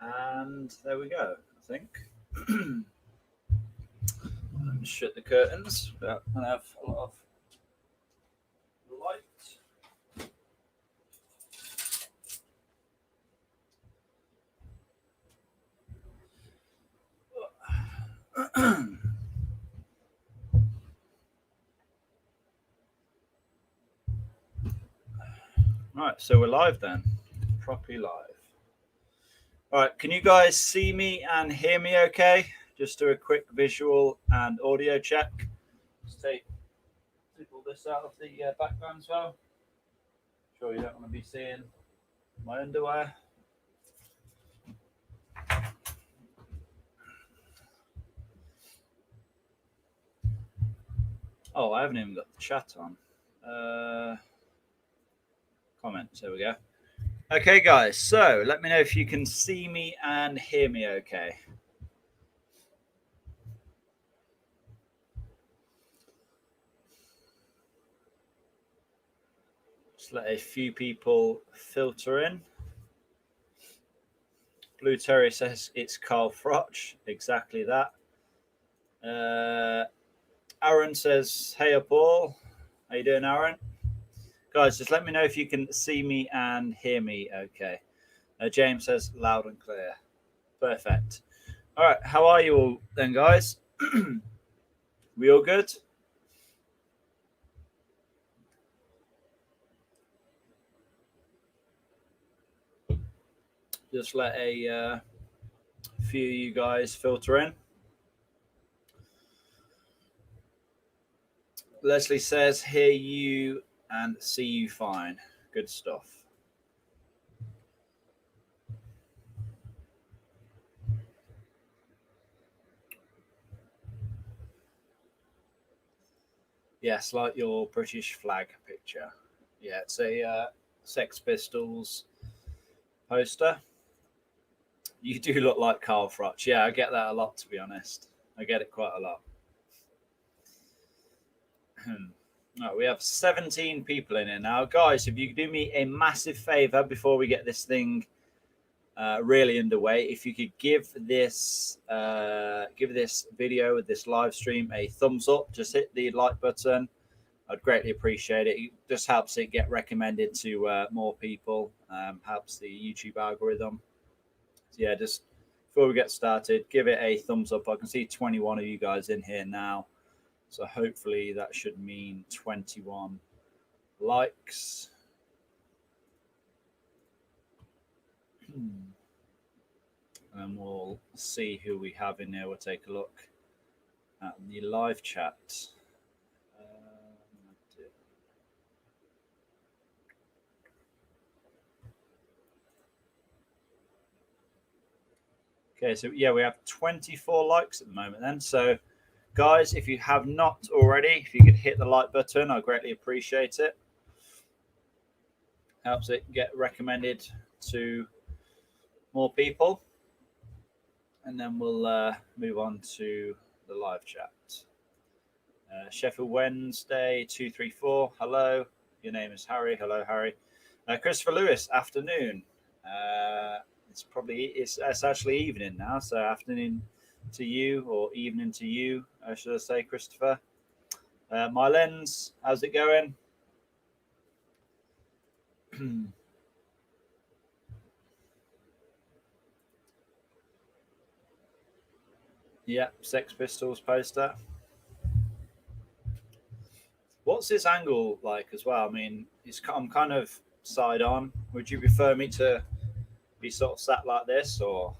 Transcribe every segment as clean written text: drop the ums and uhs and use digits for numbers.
And there we go, I think. Shut the curtains. But I have a lot of light. Right, so we're live then. Properly live. All right, can you guys see me and hear me okay? Just do a quick visual and audio check. Just take all this out of the background as well. Sure you don't want to be seeing my underwear. Oh, I haven't even got the chat on. Comments, there we go. Okay, guys, so let me know if you can see me and hear me okay. Just let a few people filter in. Blue Terry says it's Carl Froch. Exactly that. Aaron says, hey up all. How you doing, Aaron? Guys, just let me know if you can see me and hear me okay. James says loud and clear. Perfect. All right, how are you all then, guys? We all good? Just let a few of you guys filter in. Leslie says, hear you and see you fine. Good stuff. Yes, like your British flag picture. Yeah, it's a Sex Pistols poster. You do look like Carl Froch. Yeah, I get that a lot, to be honest. I get it quite a lot. Right, we have 17 people in here now. Guys, if you could do me a massive favor before we get this thing really underway, if you could give this video, this live stream, a thumbs up, just hit the like button. I'd greatly appreciate it. It just helps it get recommended to more people, helps the YouTube algorithm. So yeah, just before we get started, give it a thumbs up. I can see 21 of you guys in here now. So hopefully that should mean 21 likes. And we'll see who we have in there. We'll take a look at the live chat. Okay, so yeah, we have 24 likes at the moment then. So guys, if you have not already, if you could hit the like button, I greatly appreciate it. Helps it get recommended to more people. And then we'll move on to the live chat. Sheffield Wednesday 234. Hello, your name is Harry. Hello, Harry. Christopher Lewis. Afternoon. It's actually evening now. So afternoon to you, or evening to you, should I say, Christopher? My lens. How's it going? Yeah, Sex Pistols poster. What's this angle like as well? I mean, I'm kind of side on. Would you prefer me to be sort of sat like this, or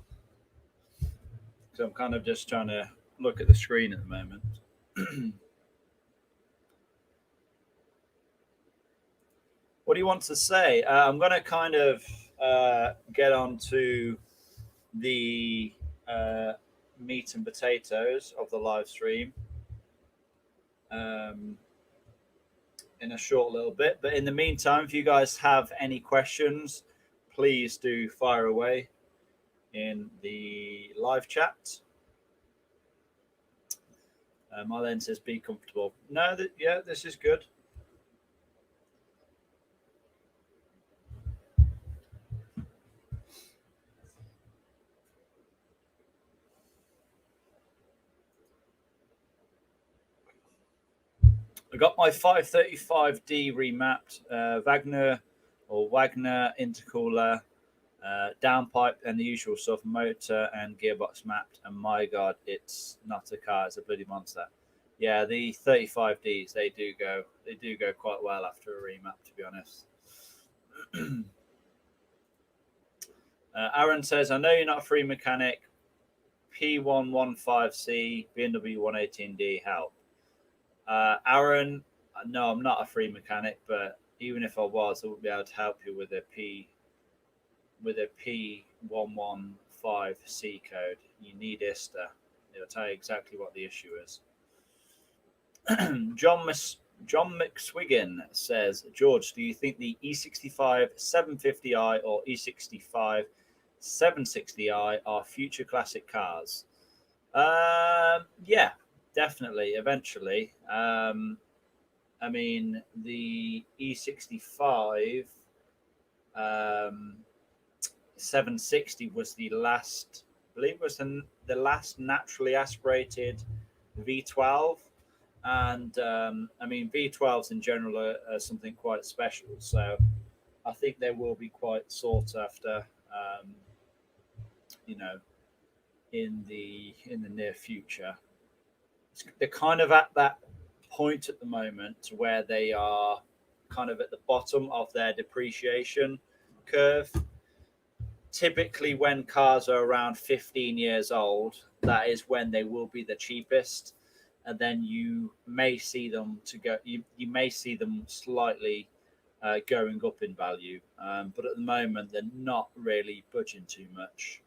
because I'm kind of just trying to look at the screen at the moment? What do you want to say? I'm going to kind of get on to the meat and potatoes of the live stream in a short little bit. But in the meantime, if you guys have any questions, please do fire away in the live chat. Marlene says, be comfortable. No, yeah, this is good. I got my 535D remapped, Wagner intercooler, downpipe, and the usual stuff, motor and gearbox mapped. And my God, it's not a car; it's a bloody monster. Yeah, the 35Ds they do go quite well after a remap, to be honest. Aaron says, I know you're not a free mechanic. P115C, BMW 118D, help. Aaron, no, I'm not a free mechanic, but even if I was, I wouldn't be able to help you with a P115C code. You need ISTA. It'll tell you exactly what the issue is. John McSwiggan says, George, do you think the E65 750i or E65 760i are future classic cars? Yeah, definitely. Eventually, I mean, the E65 760 was the last, I believe, it was the last naturally aspirated V12. And I mean, V12s in general are something quite special. So I think they will be quite sought after, you know, in the near future. They're kind of at that point at the moment where they are kind of at the bottom of their depreciation curve. Typically, when cars are around 15 years old, that is when they will be the cheapest. And then you may see them you may see them slightly going up in value, but at the moment they're not really budging too much.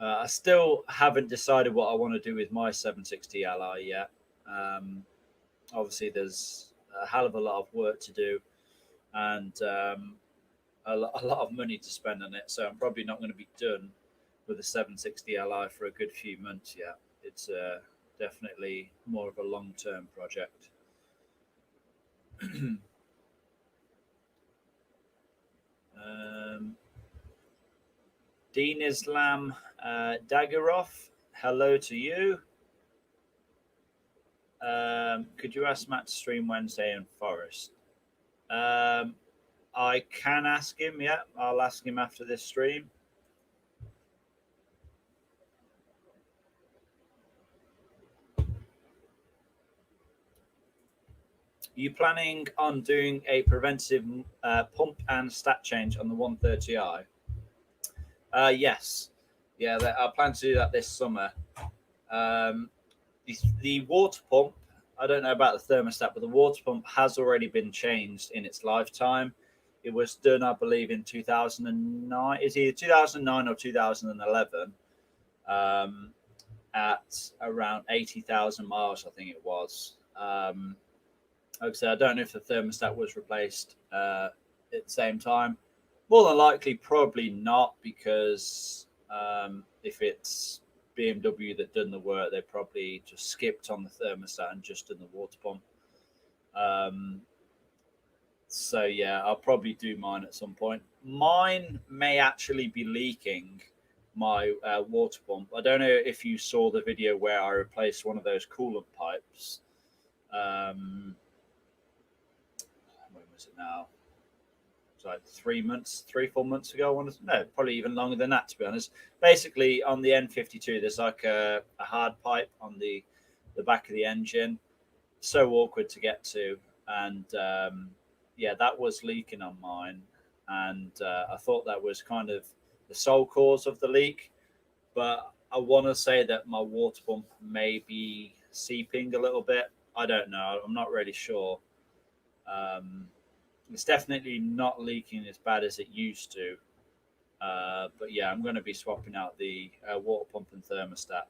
I still haven't decided what I want to do with my 760 Li yet. Obviously, there's a hell of a lot of work to do, and a lot of money to spend on it. So I'm probably not going to be done with the 760 Li for a good few months yet. It's definitely more of a long-term project. Dean Islam Daggerov, hello to you. Could you ask Matt to stream Wednesday in Forest? I can ask him, yeah. I'll ask him after this stream. Are you planning on doing a preventive pump and stat change on the 130i? Yes. Yeah, I plan to do that this summer. The water pump, I don't know about the thermostat, but the water pump has already been changed in its lifetime. It was done, I believe, in 2009. It's either 2009 or 2011, at around 80,000 miles, I think it was. Like I said, I don't know if the thermostat was replaced at the same time. More than likely, probably not, because if it's BMW that done the work, they probably just skipped on the thermostat and just done the water pump. So yeah, I'll probably do mine at some point. Mine may actually be leaking my water pump. I don't know if you saw the video where I replaced one of those coolant pipes. When was it now? It's like 3-4 months ago. No, probably even longer than that, to be honest. Basically, on the N52, there's like a hard pipe on the back of the engine. So awkward to get to, and yeah, that was leaking on mine, and I thought that was kind of the sole cause of the leak. But I want to say that my water pump may be seeping a little bit. I don't know. I'm not really sure. It's definitely not leaking as bad as it used to. But yeah, I'm going to be swapping out the water pump and thermostat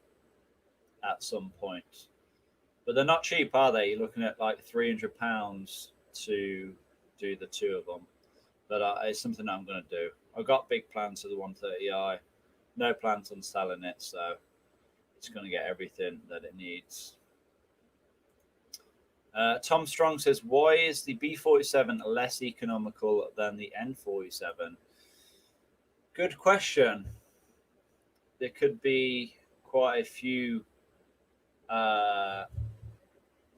at some point. But they're not cheap, are they? You're looking at like £300 to do the two of them. But it's something I'm going to do. I've got big plans for the 130i. No plans on selling it, so it's going to get everything that it needs. Tom Strong says, why is the B47 less economical than the N47? Good question. There could be quite a few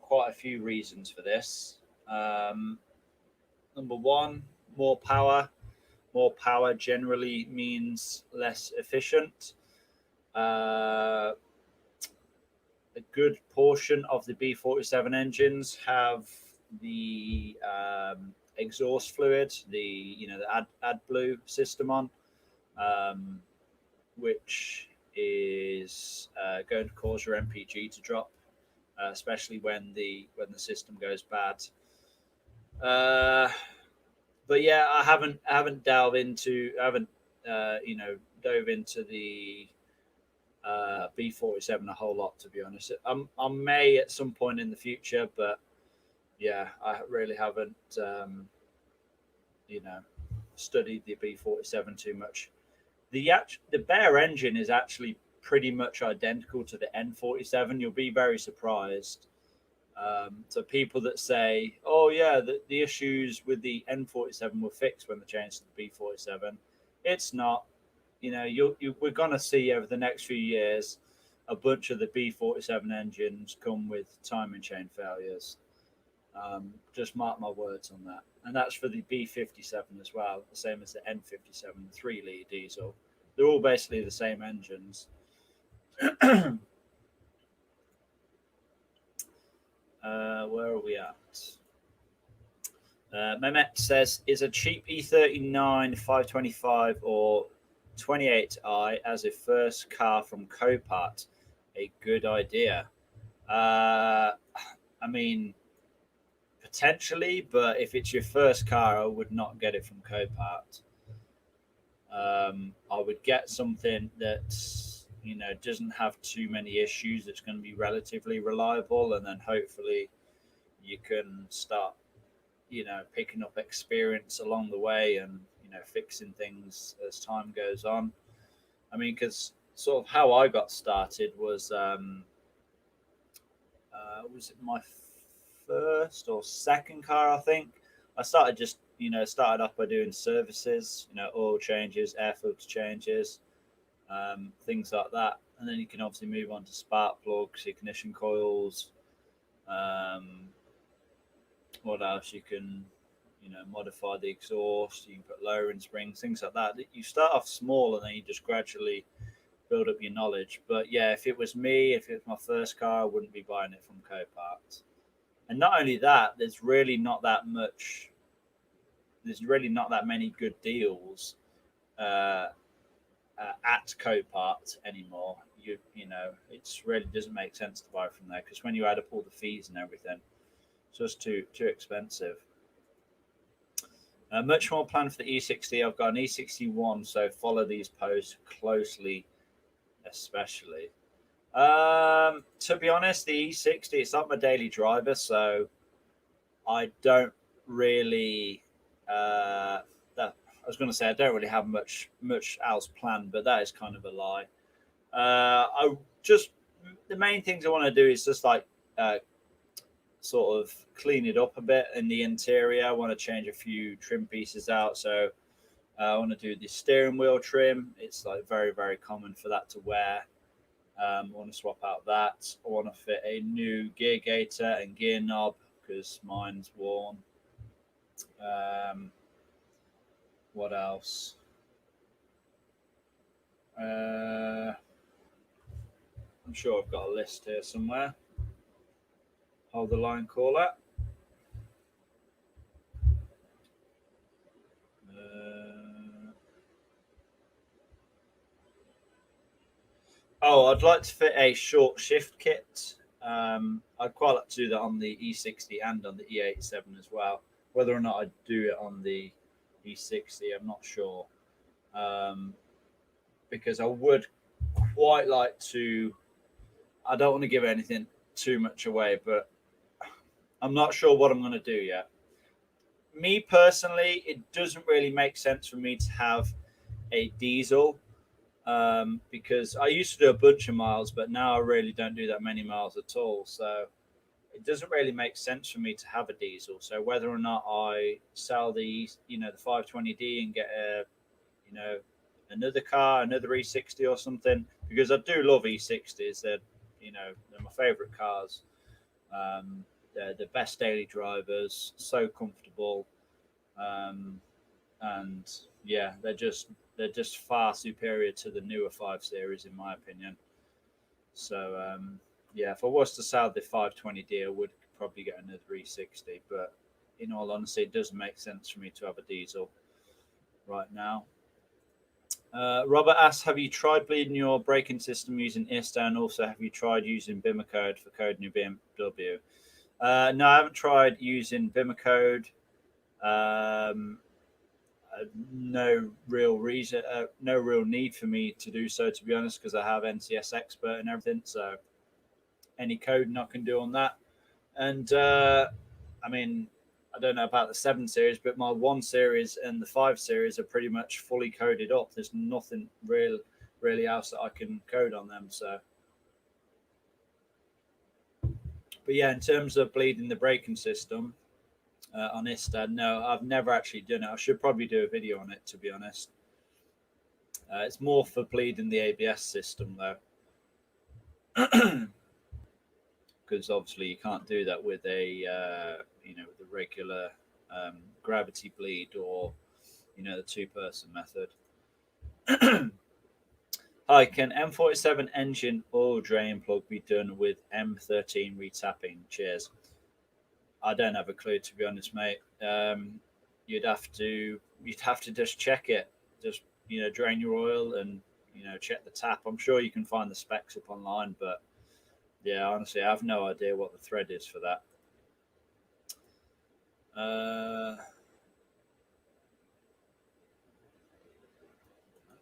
quite a few reasons for this. Number one, more power. More power generally means less efficient. A good portion of the B47 engines have the exhaust fluid, the the AdBlue system on, which is going to cause your MPG to drop, especially when the system goes bad. But yeah, I haven't dove into dove into the B47 a whole lot, to be honest. I may at some point in the future, but yeah, I really haven't studied the B47 too much. The bare engine is actually pretty much identical to the N47. You'll be very surprised. So people that say, "Oh yeah, the issues with the N47 were fixed when they changed to the B47," it's not. We're gonna see over the next few years a bunch of the B47 engines come with timing chain failures. Just mark my words on that. And that's for the B57 as well, the same as the N57 3-litre diesel. They're all basically the same engines. Where are we at? Mehmet says, is a cheap E39 525 or 28i as a first car from Copart a good idea? I mean, potentially, but if it's your first car, I would not get it from Copart. I would get something that doesn't have too many issues. That's going to be relatively reliable, and then hopefully you can start picking up experience along the way and fixing things as time goes on. I mean, because sort of how I got started was it my first or second car? I think I started started off by doing services, oil changes, air filter changes, things like that, and then you can obviously move on to spark plugs, ignition coils. What else? You can modify the exhaust. You can put lowering springs, things like that. You start off small and then you just gradually build up your knowledge. But yeah, if it was my first car, I wouldn't be buying it from Copart. And not only that, there's really not that many good deals at Copart anymore. It really doesn't make sense to buy from there, because when you add up all the fees and everything, it's just too expensive. Much more planned for the E60. I've got an E61, so follow these posts closely, especially. To be honest, the E60, it's not my daily driver, so I don't really. I was going to say I don't really have much else planned, but that is kind of a lie. The main things I want to do is just sort of clean it up a bit in the interior. I want to change a few trim pieces out. So I want to do the steering wheel trim. It's very, very common for that to wear. I want to swap out that. I want to fit a new gear gaiter and gear knob because mine's worn. What else? I'm sure I've got a list here somewhere. Hold the line, caller. I'd like to fit a short shift kit. I'd quite like to do that on the E60 and on the E87 as well. Whether or not I'd do it on the E60, I'm not sure. Because I would quite like to. I don't want to give anything too much away, but I'm not sure what I'm going to do yet. Me personally, it doesn't really make sense for me to have a diesel. Because I used to do a bunch of miles, but now I really don't do that many miles at all. So it doesn't really make sense for me to have a diesel. So whether or not I sell the 520D and get another car, another E60 or something, because I do love E60s. They're my favorite cars. They're the best daily drivers, so comfortable, and yeah, they're just far superior to the newer 5 Series in my opinion. So yeah, if I was to sell the 520D, I would probably get another 360. But in all honesty, it doesn't make sense for me to have a diesel right now. Robert asks, have you tried bleeding your braking system using ISTA, and also have you tried using BIMA code for coding your BMW? No, I haven't tried using BIMA code. No real reason, no real need for me to do so, to be honest, because I have NCS Expert and everything. So any coding I can do on that. And I mean, I don't know about the 7 Series, but my 1 Series and the 5 Series are pretty much fully coded up. There's nothing really else that I can code on them. So, but yeah, in terms of bleeding the braking system on ISTA, no, I've never actually done it. I should probably do a video on it, to be honest. It's more for bleeding the ABS system, though. Because obviously you can't do that with a with a regular gravity bleed or the 2-person method. Hi, can M47 engine oil drain plug be done with M13 retapping? Cheers. I don't have a clue, to be honest, mate. You'd have to just check it, just drain your oil and check the tap. I'm sure you can find the specs up online, but yeah, honestly, I have no idea what the thread is for that.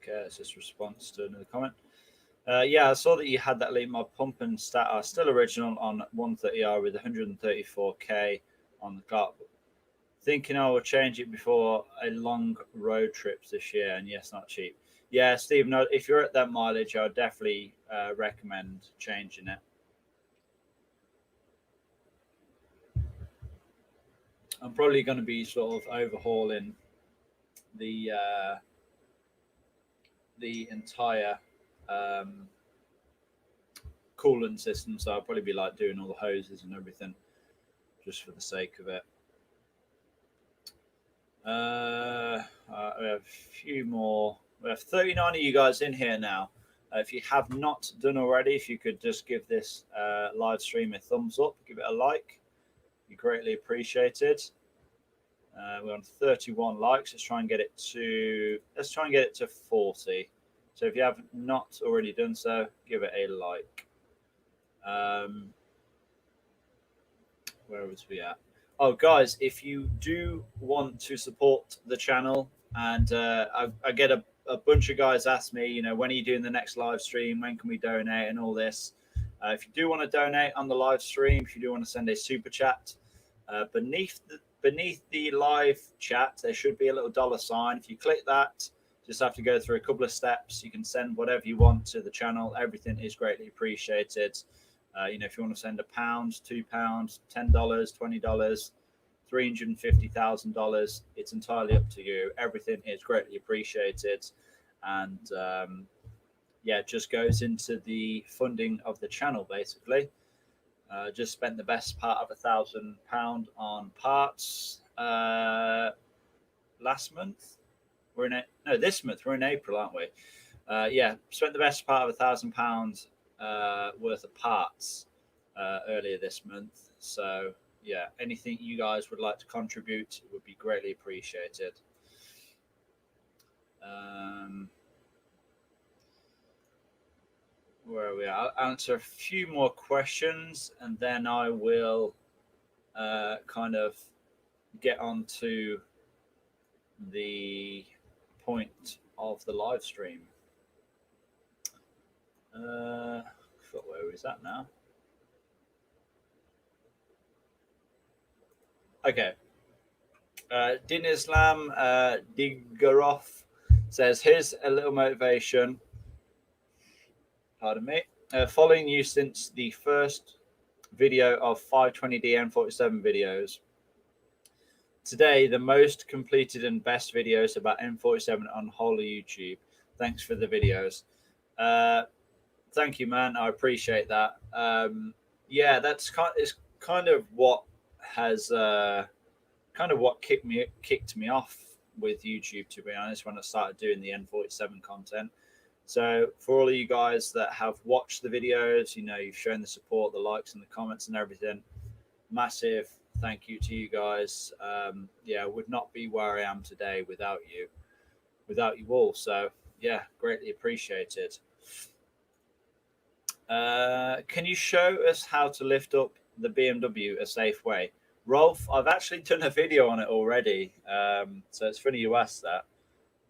Okay, that's just response to another comment. Yeah, I saw that you had that link. My pump and stat are still original on 130R with 134k on the clock. Thinking I will change it before a long road trip this year, and yes, not cheap. Yeah, Steve, no, if you're at that mileage, I would definitely recommend changing it. I'm probably going to be sort of overhauling the entire coolant system, so I'll probably be like doing all the hoses and everything just for the sake of it. We have a few more. We have 39 of you guys in here now. If you have not done already, if you could just give this live stream a thumbs up, give it a like, be greatly appreciated. We're on 31 likes. Let's try and get it to 40. So if you have not already done so, give it a like. Where was we at? Oh, guys, if you do want to support the channel, and I get a bunch of guys ask me, when are you doing the next live stream? When can we donate and all this? If you do want to donate on the live stream, if you do want to send a super chat, beneath the live chat, there should be a little $sign. If you click that, just have to go through a couple of steps. You can send whatever you want to the channel. Everything is greatly appreciated. If you want to send £1, £2, $10, $20, $350,000, it's entirely up to you. Everything is greatly appreciated, and it just goes into the funding of the channel, basically. Just spent the best part of £1,000 on parts last month. This month. We're in April, aren't we? Spent the best part of £1,000 worth of parts earlier this month. So yeah, anything you guys would like to contribute would be greatly appreciated. Where are we at? I'll answer a few more questions, and then I will kind of get on to the point of the live stream. Where is that now? Okay. Din Islam Digarov says, here's a little motivation. Pardon me. Following you since the first video of 520D M47 videos. Today, the most completed and best videos about M47 on whole of YouTube. Thanks for the videos. Thank you, man. I appreciate that. It's kind of what has kind of what kicked me off with YouTube, to be honest, when I started doing the N47 content. So for all of you guys that have watched the videos, you've shown the support, the likes and the comments and everything, massive thank you to you guys. I would not be where I am today without you all. So yeah, greatly appreciated. Can you show us how to lift up the BMW a safe way? Rolf, I've actually done a video on it already. So it's funny you asked that.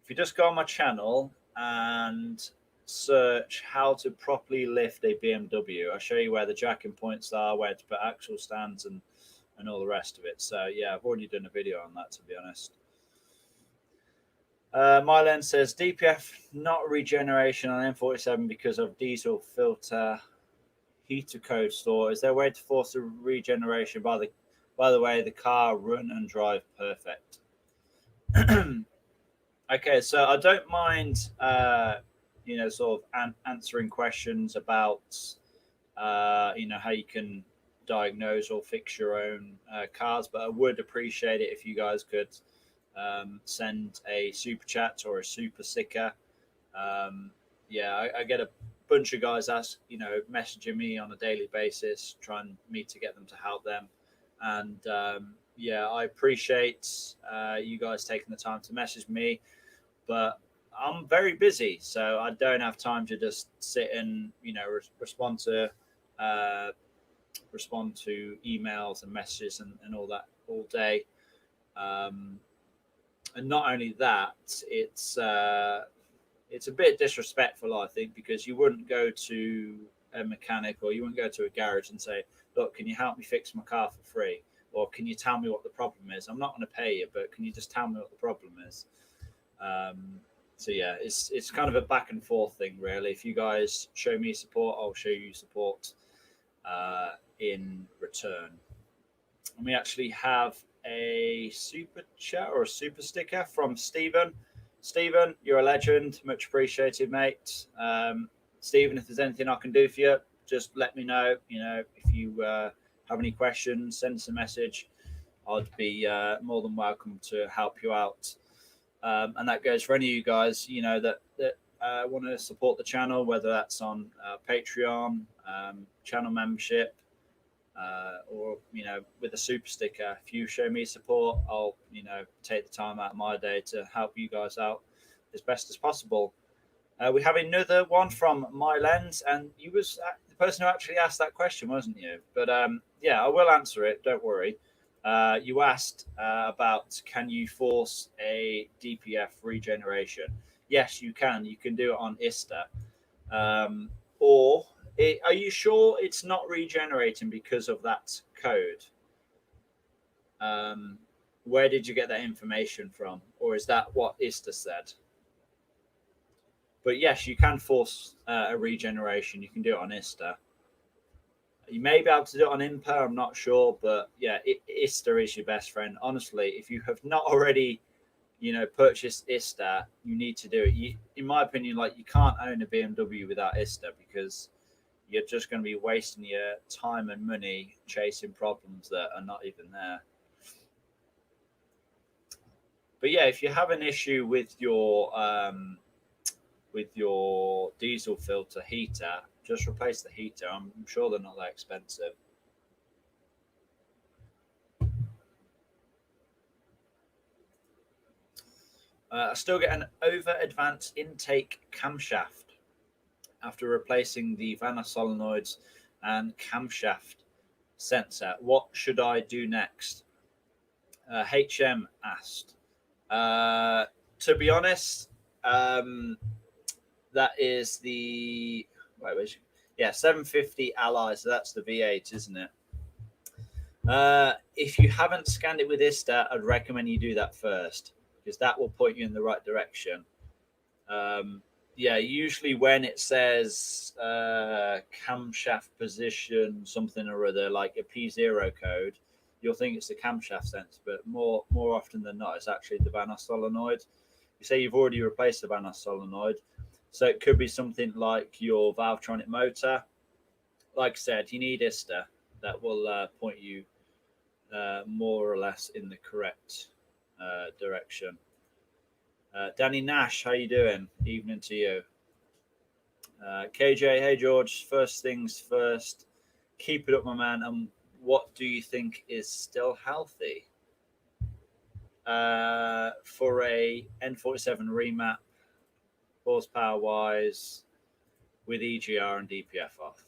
If you just go on my channel and search how to properly lift a BMW, I'll show you where the jacking points are, where to put axle stands and all the rest of it. So yeah, I've already done a video on that, to be honest. Mylen says DPF not regeneration on N47 because of diesel filter heater code store. Is there a way to force a regeneration? By the way, the car run and drive perfect. Okay, so I don't mind sort of answering questions about how you can diagnose or fix your own cars, but I would appreciate it if you guys could send a super chat or a super sticker. I get a bunch of guys messaging me on a daily basis, trying me to get them to help them. And I appreciate you guys taking the time to message me, but I'm very busy, so I don't have time to just sit and respond to emails and messages and all that all day. And not only that, it's a bit disrespectful, I think, because you wouldn't go to a mechanic or you wouldn't go to a garage and say, look, can you help me fix my car for free? Or can you tell me what the problem is? I'm not going to pay you, but can you just tell me what the problem is? So yeah, it's kind of a back and forth thing, really. If you guys show me support, I'll show you support in return. And we actually have a super chat or a super sticker from Stephen. Stephen, you're a legend. Much appreciated, mate. Stephen, if there's anything I can do for you, just let me know. If you have any questions, send us a message. I'd be more than welcome to help you out. And that goes for any of you guys, that want to support the channel, whether that's on Patreon, channel membership, or with a super sticker. If you show me support, I'll take the time out of my day to help you guys out as best as possible. We have another one from My Lens, and you was the person who actually asked that question, wasn't you? But I will answer it, don't worry. You asked about, can you force a DPF regeneration? Yes, you can. You can do it on ISTA. Are you sure it's not regenerating because of that code? Where did you get that information from? Or is that what ISTA said? But yes, you can force a regeneration. You can do it on ISTA. You may be able to do it on IMPA, I'm not sure. But yeah, ISTA is your best friend. Honestly, if you have not already purchased ISTA, you need to do it. In my opinion, you can't own a BMW without ISTA, because you're just going to be wasting your time and money chasing problems that are not even there. But yeah, if you have an issue with your diesel filter heater, just replace the heater. I'm sure they're not that expensive. I still get an over advanced intake camshaft after replacing the Vanos solenoids and camshaft sensor. What should I do next? HM asked. To be honest, that is the 750 Ally. So that's the V8, isn't it? If you haven't scanned it with ISTA, I'd recommend you do that first, because that will point you in the right direction. Usually when it says camshaft position something or other, like a P0 code, you'll think it's the camshaft sensor, but more often than not, it's actually the Vanos solenoid. You say you've already replaced the Vanos solenoid, so it could be something like your Valvetronic motor. Like I said, you need ISTA. that will point you more or less in the correct direction. Danny Nash, how you doing? Evening to you. KJ, hey George. First things first, keep it up, my man. And what do you think is still healthy for a N47 remap, horsepower wise, with EGR and DPF off?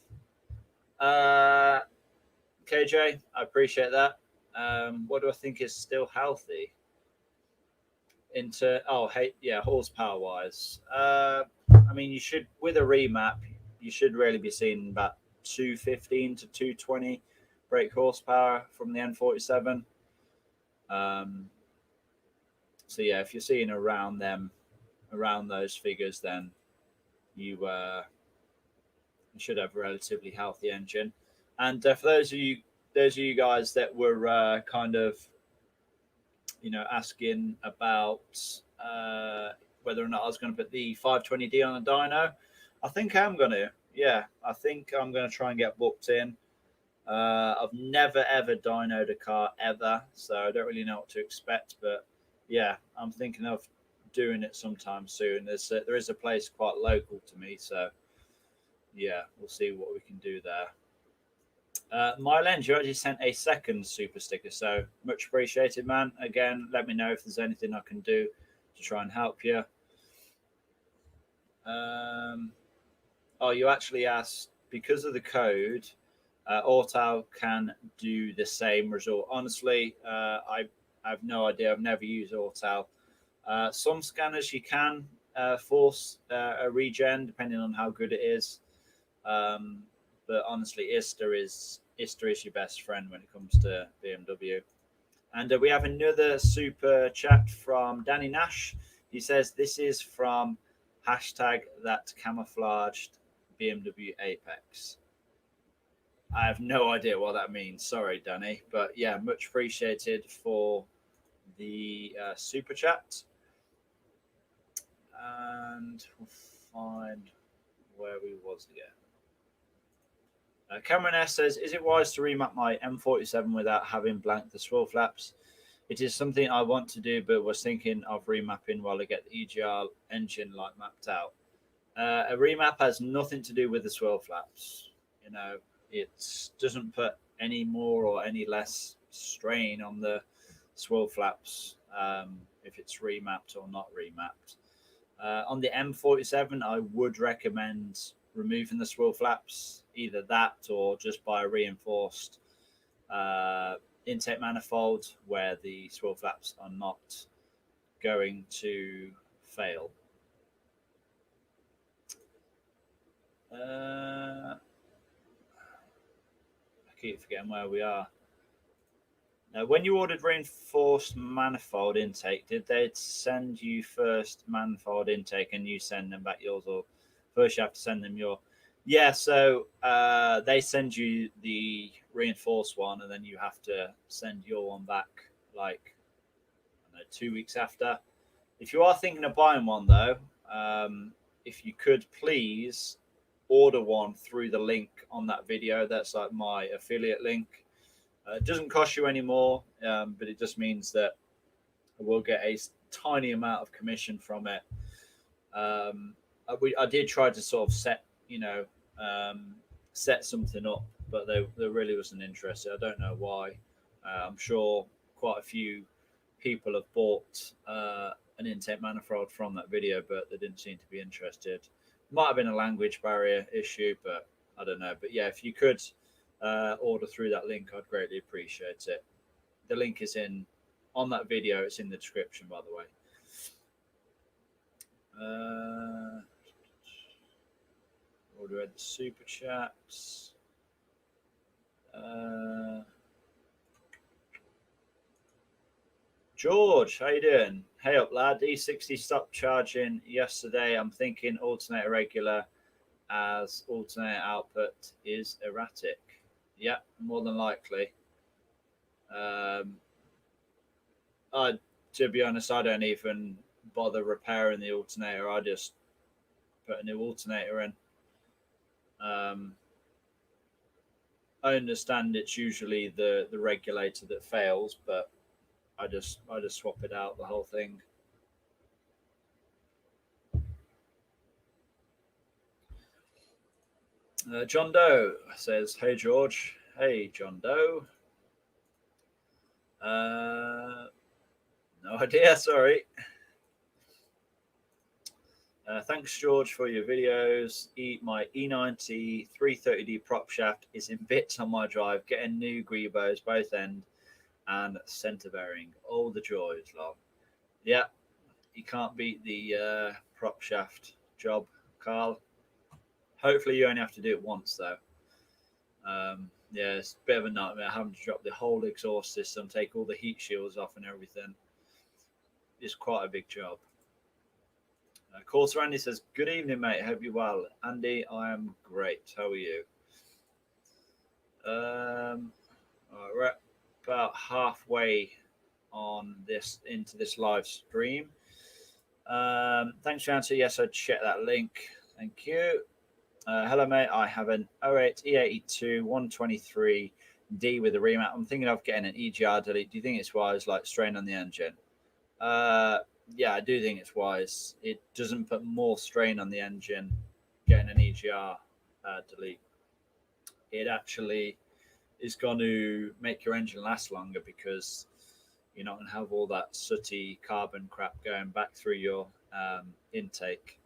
KJ, I appreciate that. What do I think is still healthy? Horsepower wise. I mean, you should, with a remap, you should really be seeing about 215 to 220 brake horsepower from the N47. So yeah, if you're seeing around those figures, then you should have a relatively healthy engine. And for those of you guys that were kind of, asking about whether or not I was going to put the 520D on the dyno, I think I'm going to. Yeah, I think I'm going to try and get booked in. I've never ever dynoed a car ever, so I don't really know what to expect. But yeah, I'm thinking of doing it sometime soon. There is a place quite local to me, so yeah, we'll see what we can do there. Mylen, you actually sent a second super sticker, so much appreciated, man. Again, let me know if there's anything I can do to try and help you. You actually asked, because of the code, Autal can do the same result. Honestly, I have no idea. I've never used Autal. Some scanners you can force a regen depending on how good it is. But honestly, Ister is your best friend when it comes to BMW. And we have another super chat from Danny Nash. He says, this is from #that camouflaged BMW Apex. I have no idea what that means. Sorry, Danny. But yeah, much appreciated for the super chat. And we'll find where we was again. Cameron S says, is it wise to remap my M47 without having blanked the swirl flaps? It is something I want to do, but was thinking of remapping while I get the EGR engine mapped out. A remap has nothing to do with the swirl flaps. It doesn't put any more or any less strain on the swirl flaps if it's remapped or not remapped. On the M47, I would recommend removing the swirl flaps, either that or just buy a reinforced intake manifold where the swirl flaps are not going to fail. I keep forgetting where we are. Now, when you ordered reinforced manifold intake, did they send you first manifold intake and you send them back yours, or first you have to send them your? Yeah, so they send you the reinforced one, and then you have to send your one back 2 weeks after. If you are thinking of buying one, though, if you could please order one through the link on that video. That's my affiliate link. It doesn't cost you any more, but it just means that we'll get a tiny amount of commission from it. I did try to sort of set something up, but there really wasn't interested. I don't know why. I'm sure quite a few people have bought an intake manifold from that video, but they didn't seem to be interested. Might have been a language barrier issue, but I don't know. But yeah, if you could order through that link, I'd greatly appreciate it. The link is on that video. It's in the description, by the way. Order the super chats. George, how you doing? Hey up, lad. E60 stopped charging yesterday. I'm thinking alternator regular, as alternator output is erratic. Yeah, more than likely. To be honest, I don't even bother repairing the alternator. I just put a new alternator in. I understand it's usually the regulator that fails, but I just swap it out, the whole thing. John Doe says, "Hey George." Hey John Doe. No idea. Sorry. Thanks, George, for your videos. My E90 330D prop shaft is in bits on my drive. Getting new greebos, both end and center bearing. All the joys, love. Yeah, you can't beat the prop shaft job, Carl. Hopefully, you only have to do it once, though. Yeah, it's a bit of a nightmare having to drop the whole exhaust system, take all the heat shields off and everything. It's quite a big job. Of course, Randy says, "Good evening, mate. Hope you're well." Andy, I am great. How are you? We're about halfway on this into this live stream. Thanks for your answer. Yes, I'd check that link. Thank you. Hello, mate. I have an 08 E82 123D with a remap. I'm thinking of getting an EGR delete. Do you think it's wise, like strain on the engine? Yeah, I do think it's wise. It doesn't put more strain on the engine getting an EGR delete. It actually is going to make your engine last longer because you're not going to have all that sooty carbon crap going back through your intake.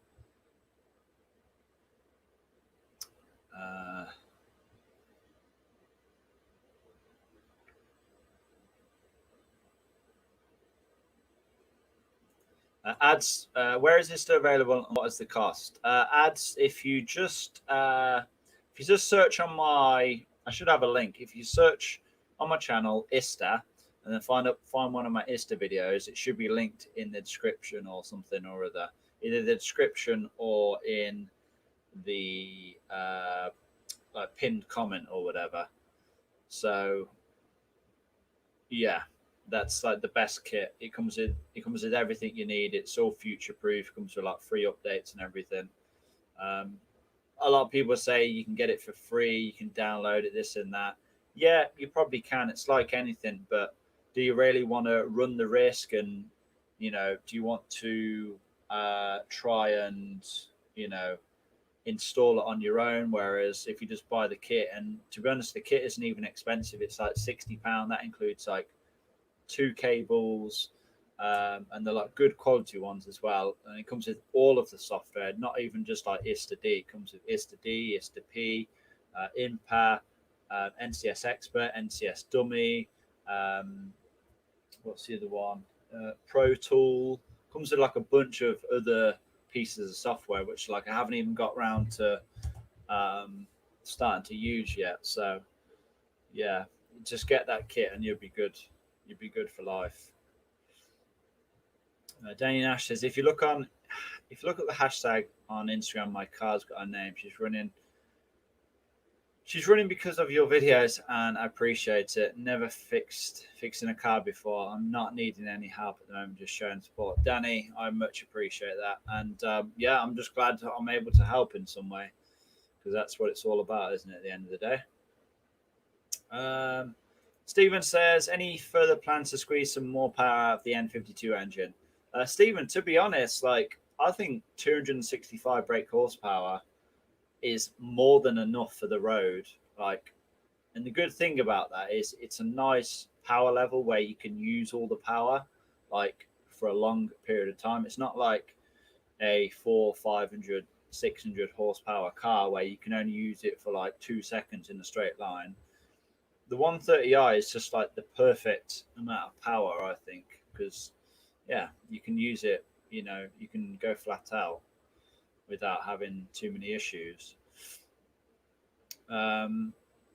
Ads, where is this still available and what is the cost? Ads, if you just search on my, I should have a link. If you search on my channel ISTA and then find one of my ISTA videos, it should be linked in the description or something or other, either the description or in the like pinned comment or whatever. So yeah, that's like the best kit. It comes with everything you need. It's all future proof. It comes with like free updates and everything. A lot of people say you can get it for free. You can download it, this and that. Yeah, you probably can. It's like anything, but do you really want to run the risk? And do you want to try and install it on your own? Whereas if you just buy the kit, and to be honest, the kit isn't even expensive. It's like £60. That includes like 2 cables, and they're like good quality ones as well. And it comes with all of the software, not even just like ISTA D. It comes with ISTA D, ISTA P, IMPA, NCS Expert, NCS Dummy. What's the other one? Pro Tool. Comes with like a bunch of other pieces of software, which like I haven't even got around to starting to use yet. So yeah, just get that kit and you'll be good. You'll be good for life. Danny Nash says, if you look at the hashtag on Instagram, my car's got a name. She's running because of your videos, and I appreciate it. Never fixing a car before. I'm not needing any help at the moment, just showing support. Danny, I much appreciate that. And yeah, I'm just glad that I'm able to help in some way, because that's what it's all about, isn't it, at the end of the day? Stephen says, any further plans to squeeze some more power out of the N52 engine? Stephen, to be honest, like I think 265 brake horsepower is more than enough for the road. Like, and the good thing about that is it's a nice power level where you can use all the power like for a long period of time. It's not like a 400, 500, 600 horsepower car where you can only use it for like 2 seconds in a straight line. The 130i is just like the perfect amount of power, I think, because yeah, you can use it, you can go flat out without having too many issues. But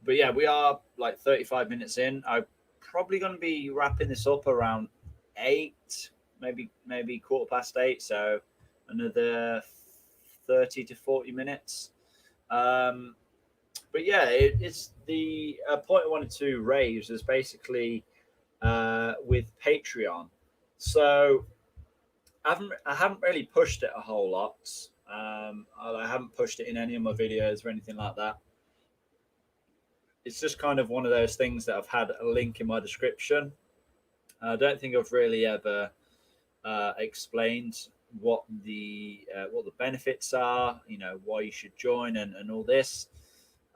yeah, we are like 35 minutes in. I'm probably going to be wrapping this up around 8, maybe 8:15. So another 30 to 40 minutes. But yeah, it's the point I wanted to raise is basically with Patreon. So I haven't really pushed it a whole lot. I haven't pushed it in any of my videos or anything like that. it's just kind of one of those things that I've had a link in my description. I don't think I've really ever explained what the benefits are, why you should join and all this.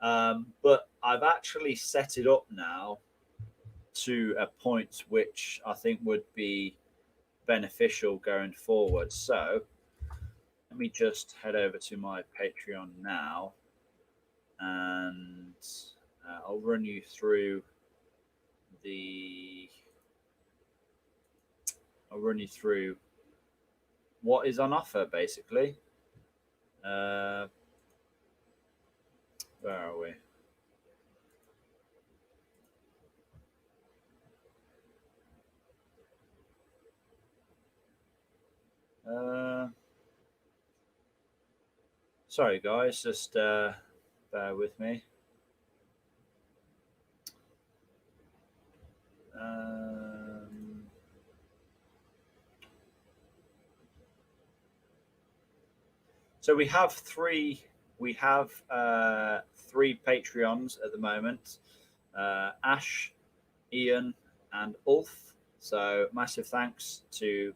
But I've actually set it up now to a point which I think would be beneficial going forward. So let me just head over to my Patreon now, and I'll run you through what is on offer, basically. Where are we? Sorry, guys, just bear with me. So we have three Patreons at the moment: Ash, Ian, and Ulf. So massive thanks to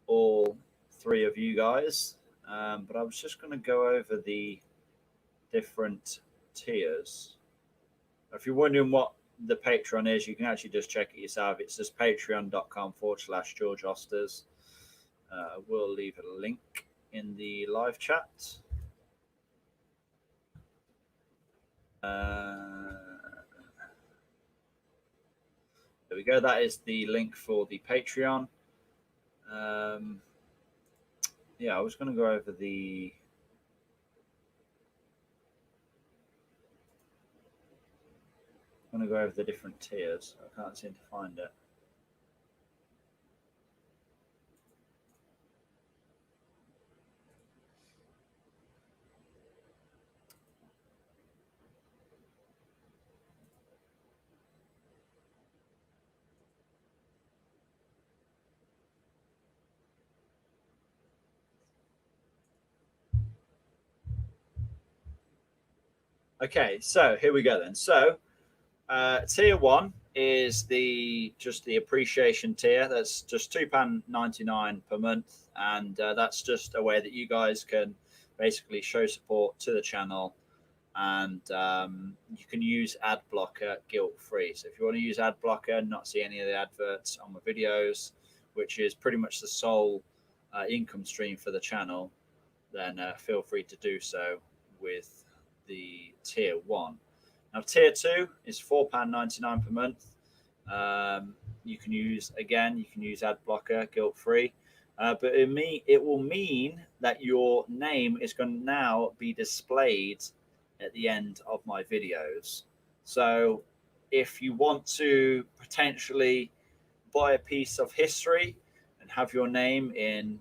all three of you guys. But I was just going to go over the different tiers. If you're wondering what the Patreon is, you can actually just check it yourself. It's just patreon.com/George Austers. We'll leave a link in the live chat. There we go. That is the link for the Patreon. Yeah, I was going to go over the. I'm going to go over the different tiers. I can't seem to find it. Okay, so here we go then. So tier 1 is just the appreciation tier. That's just £2.99 per month, and that's just a way that you guys can basically show support to the channel, and you can use ad blocker guilt free. So if you want to use ad blocker and not see any of the adverts on my videos, which is pretty much the sole income stream for the channel, then feel free to do so with the tier 1. Now tier 2 is £4.99 per month. You can use ad blocker guilt free, but it will mean that your name is going to now be displayed at the end of my videos. So if you want to potentially buy a piece of history and have your name in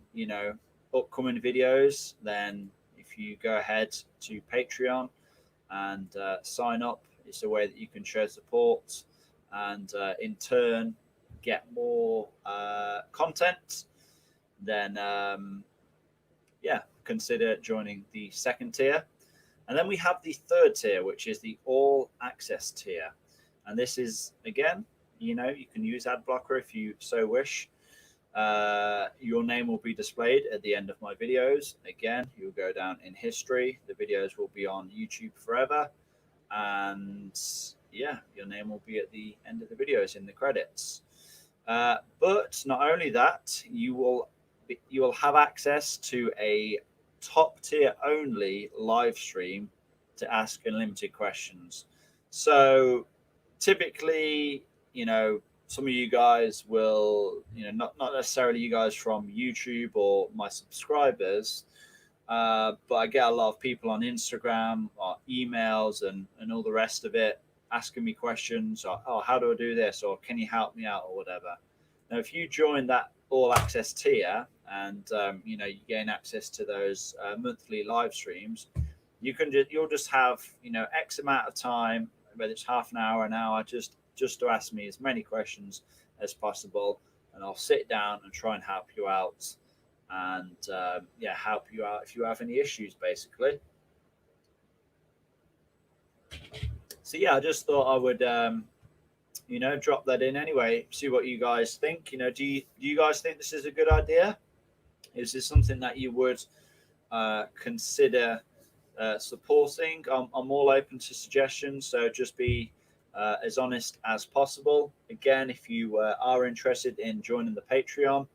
upcoming videos, then if you go ahead to Patreon and sign up, it's a way that you can show support and in turn get more content. Then consider joining the second tier. And then we have the third tier, which is the all access tier. And this is, again, you can use ad blocker if you so wish. Your name will be displayed at the end of my videos. Again, you'll go down in history. The videos will be on YouTube forever. And your name will be at the end of the videos in the credits. But not only that, you will have access to a top tier only live stream to ask unlimited questions. So typically, some of you guys will, not necessarily you guys from YouTube or my subscribers, but I get a lot of people on Instagram or emails and all the rest of it asking me questions, or, oh, how do I do this? Or can you help me out or whatever? Now, if you join that all access tier and, you gain access to those monthly live streams, you'll just have, X amount of time, whether it's half an hour, just to ask me as many questions as possible, and I'll sit down and try and help you out, and help you out if you have any issues, basically. So yeah, I just thought I would drop that in anyway, see what you guys think. Do you guys think this is a good idea? Is this something that you would consider supporting? I'm all open to suggestions, so just be as honest as possible. Again, if you are interested in joining the Patreon,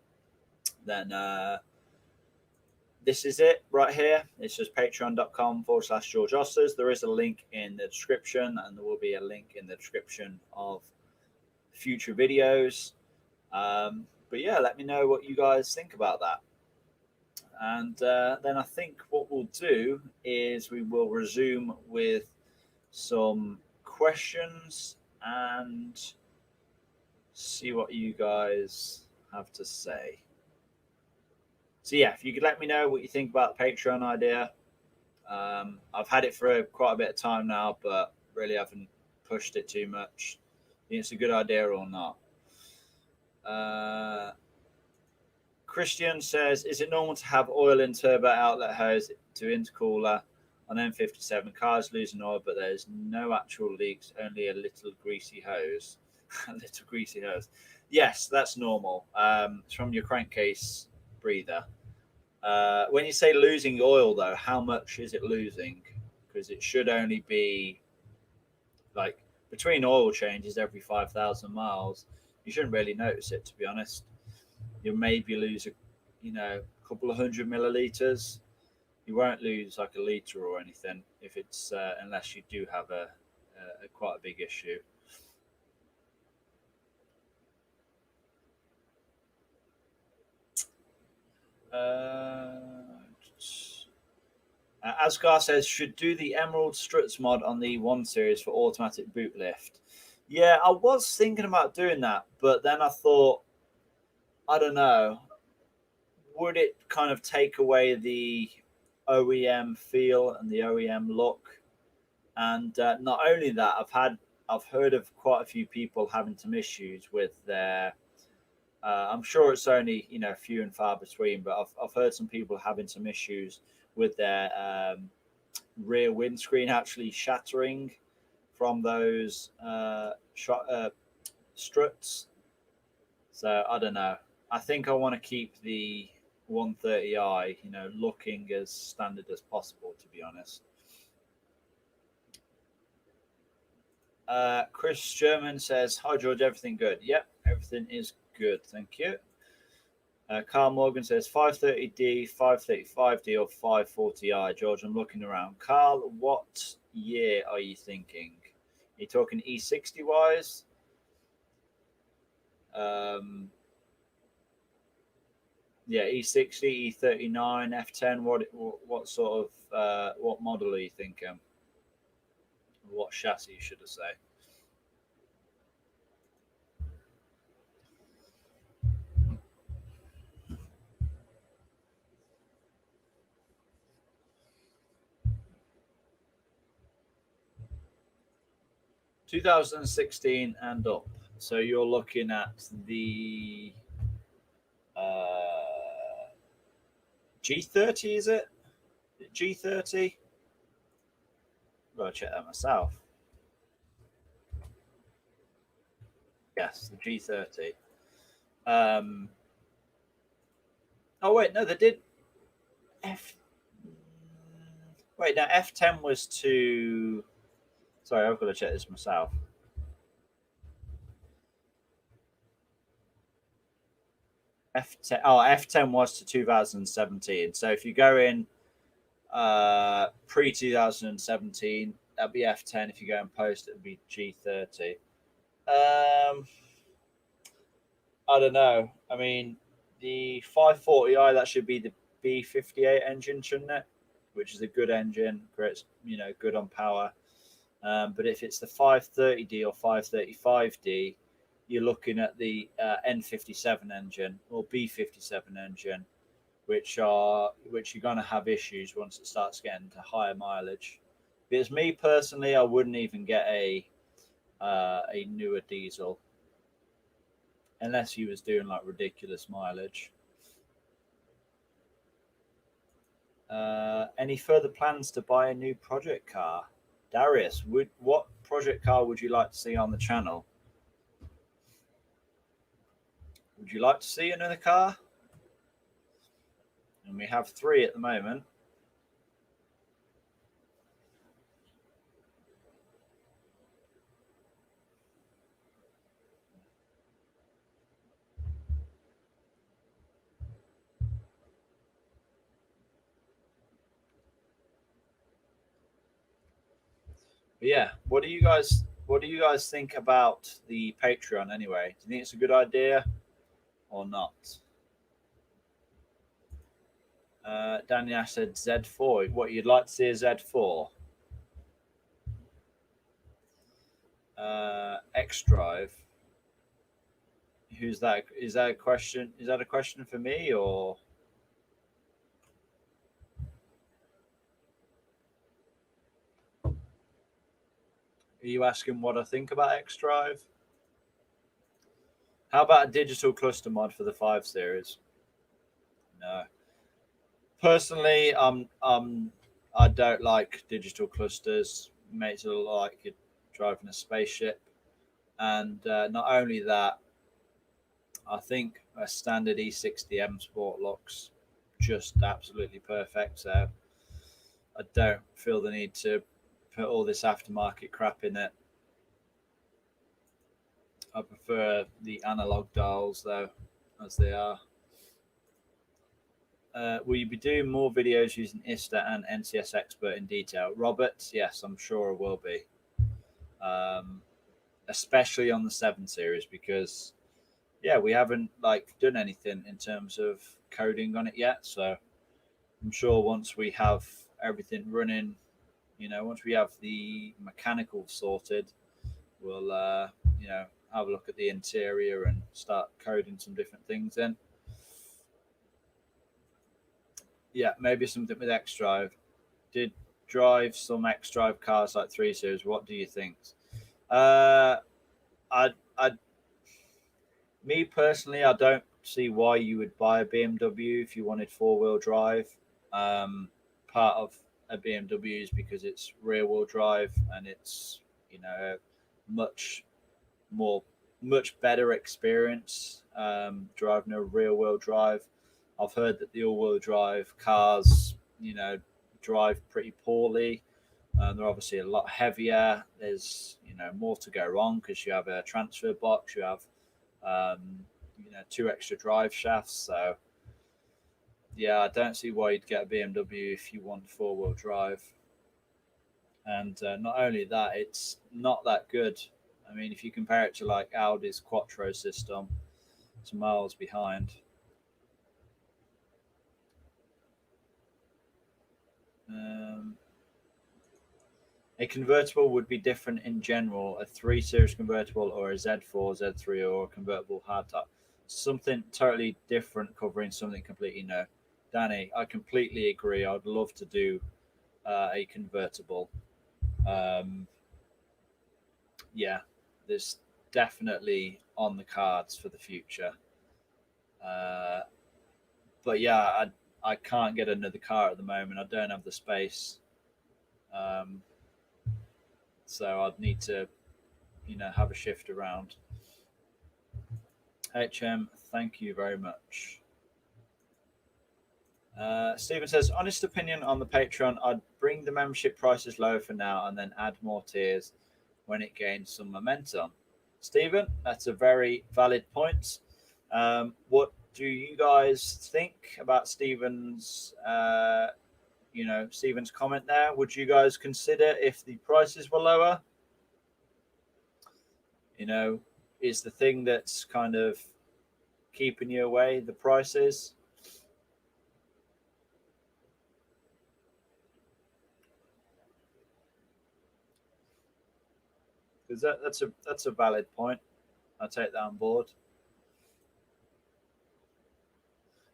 then this is it right here. It's just patreon.com/George Austers. There is a link in the description, and there will be a link in the description of future videos. But yeah, let me know what you guys think about that. And then I think what we'll do is we will resume with some questions and see what you guys have to say. So yeah, if you could let me know what you think about the Patreon idea. I've had it for quite a bit of time now, but really haven't pushed it too much. Think it's a good idea or not? Christian says, is it normal to have oil in turbo outlet hose to intercooler on M57? Cars losing oil, but there's no actual leaks, only a little greasy hose. A little greasy hose. Yes, that's normal. It's from your crankcase breather. When you say losing oil, though, how much is it losing? Because it should only be like between oil changes every 5,000 miles. You shouldn't really notice it, to be honest. You'll maybe lose a couple of 100 milliliters. You won't lose like a liter or anything if it's unless you do have a quite a big issue. Asgar says, should do the Emerald Struts mod on the 1 Series for automatic boot lift. Yeah, I was thinking about doing that, but then I thought, I don't know, would it kind of take away the OEM feel and the OEM look? And not only that, I've heard of quite a few people having some issues with their. I'm sure it's only few and far between, but I've heard some people having some issues with their rear windscreen actually shattering from those struts. So I don't know. I think I want to keep the 130i, looking as standard as possible, to be honest. Chris Sherman says, hi George, everything good? Yep, everything is good, thank you. Carl Morgan says 530D, 535D, or 540i. George, I'm looking around. Carl, what year are you thinking? Are you talking E60 wise? Yeah, E60, E39, F10. What sort of what model are you thinking? What chassis should I say? (2016) and up. So you're looking at the G30, is it? G30? I've got to check that myself. Yes, the G30. Oh wait, no, they did. Wait, now F10 was to. Sorry, I've got to check this myself. F10. Oh, F10 was to 2017. So if you go in pre 2017, that'd be F10. If you go in post, it'd be G30. I don't know. I mean, the 540i, that should be the B58 engine, shouldn't it? Which is a good engine, great, good on power. But if it's the 530D or 535D, you're looking at the N57 engine or B57 engine, which you're going to have issues once it starts getting to higher mileage. Because me personally, I wouldn't even get a newer diesel unless he was doing like ridiculous mileage. Any further plans to buy a new project car? Darius, what project car would you like to see on the channel? Would you like to see another car? And we have 3 at the moment. But yeah, what do you guys think about the Patreon anyway? Do you think it's a good idea or not? Danny Ash said Z4. What, you'd like to see a Z4? XDrive. Who's that? Is that a question? Is that a question for me or? Are you asking what I think about XDrive? How about a digital cluster mod for the 5 Series? No. Personally, I don't like digital clusters. It makes it look like you're driving a spaceship. And not only that, I think a standard E60M Sport looks just absolutely perfect. So I don't feel the need to put all this aftermarket crap in it. I prefer the analog dials though, as they are. Will you be doing more videos using ISTA and NCS Expert in detail? Robert, yes, I'm sure I will be. Especially on the 7 Series because, yeah, we haven't done anything in terms of coding on it yet. So I'm sure once we have everything running, once we have the mechanical sorted, we'll, have a look at the interior and start coding some different things in. Yeah, maybe something with XDrive. Did drive some XDrive cars like 3 Series. What do you think? Me personally, I don't see why you would buy a BMW if you wanted 4-wheel drive. Part of a BMW is because it's rear-wheel drive and it's much better experience driving a rear-wheel drive. I've heard that the all-wheel drive cars, drive pretty poorly. They're obviously a lot heavier. There's more to go wrong because you have a transfer box, you have 2 extra drive shafts. So yeah, I don't see why you'd get a BMW if you want 4-wheel drive. And not only that, it's not that good. I mean, if you compare it to like Audi's Quattro system, it's miles behind. A convertible would be different in general. A 3 Series convertible or a Z4, Z3, or a convertible hardtop. Something totally different, covering something completely new. Danny, I completely agree. I'd love to do a convertible. Yeah, there's definitely on the cards for the future. But yeah, I can't get another car at the moment. I don't have the space. So I'd need to, have a shift around. HM, thank you very much. Stephen says, honest opinion on the Patreon, I'd bring the membership prices low for now and then add more tiers when it gains some momentum. Stephen, that's a very valid point. What do you guys think about Stephen's Stephen's comment there? Would you guys consider if the prices were lower? Is the thing that's kind of keeping you away the prices? Because that's a valid point. I'll take that on board.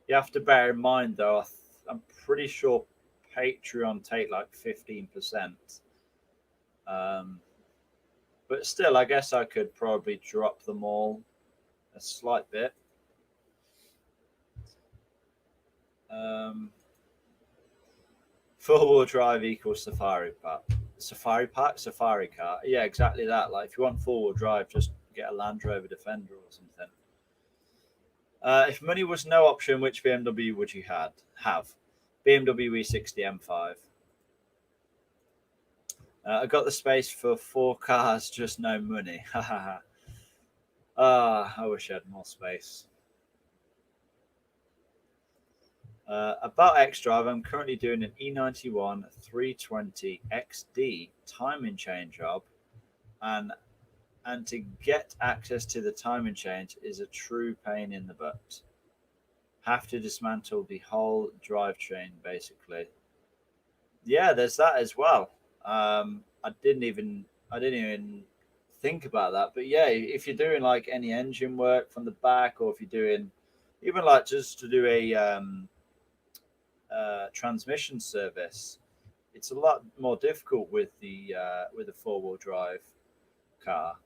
You have to bear in mind though, I'm pretty sure Patreon take like 15%. But still, I guess I could probably drop them all a slight bit. 4-wheel drive equals Safari, but Safari Park, Safari car. Yeah, exactly that. Like if you want four-wheel drive, just get a Land Rover Defender or something. If money was no option, which BMW would you have? BMW E60 M5. I got the space for 4 cars, just no money. I wish I had more space. About XDrive, I'm currently doing an E91 320 XD timing chain job, and to get access to the timing change is a true pain in the butt. Have to dismantle the whole drivetrain basically. Yeah, there's that as well. I didn't even think about that, but yeah, if you're doing like any engine work from the back, or if you're doing even like just to do a transmission service, it's a lot more difficult with the 4-wheel drive car.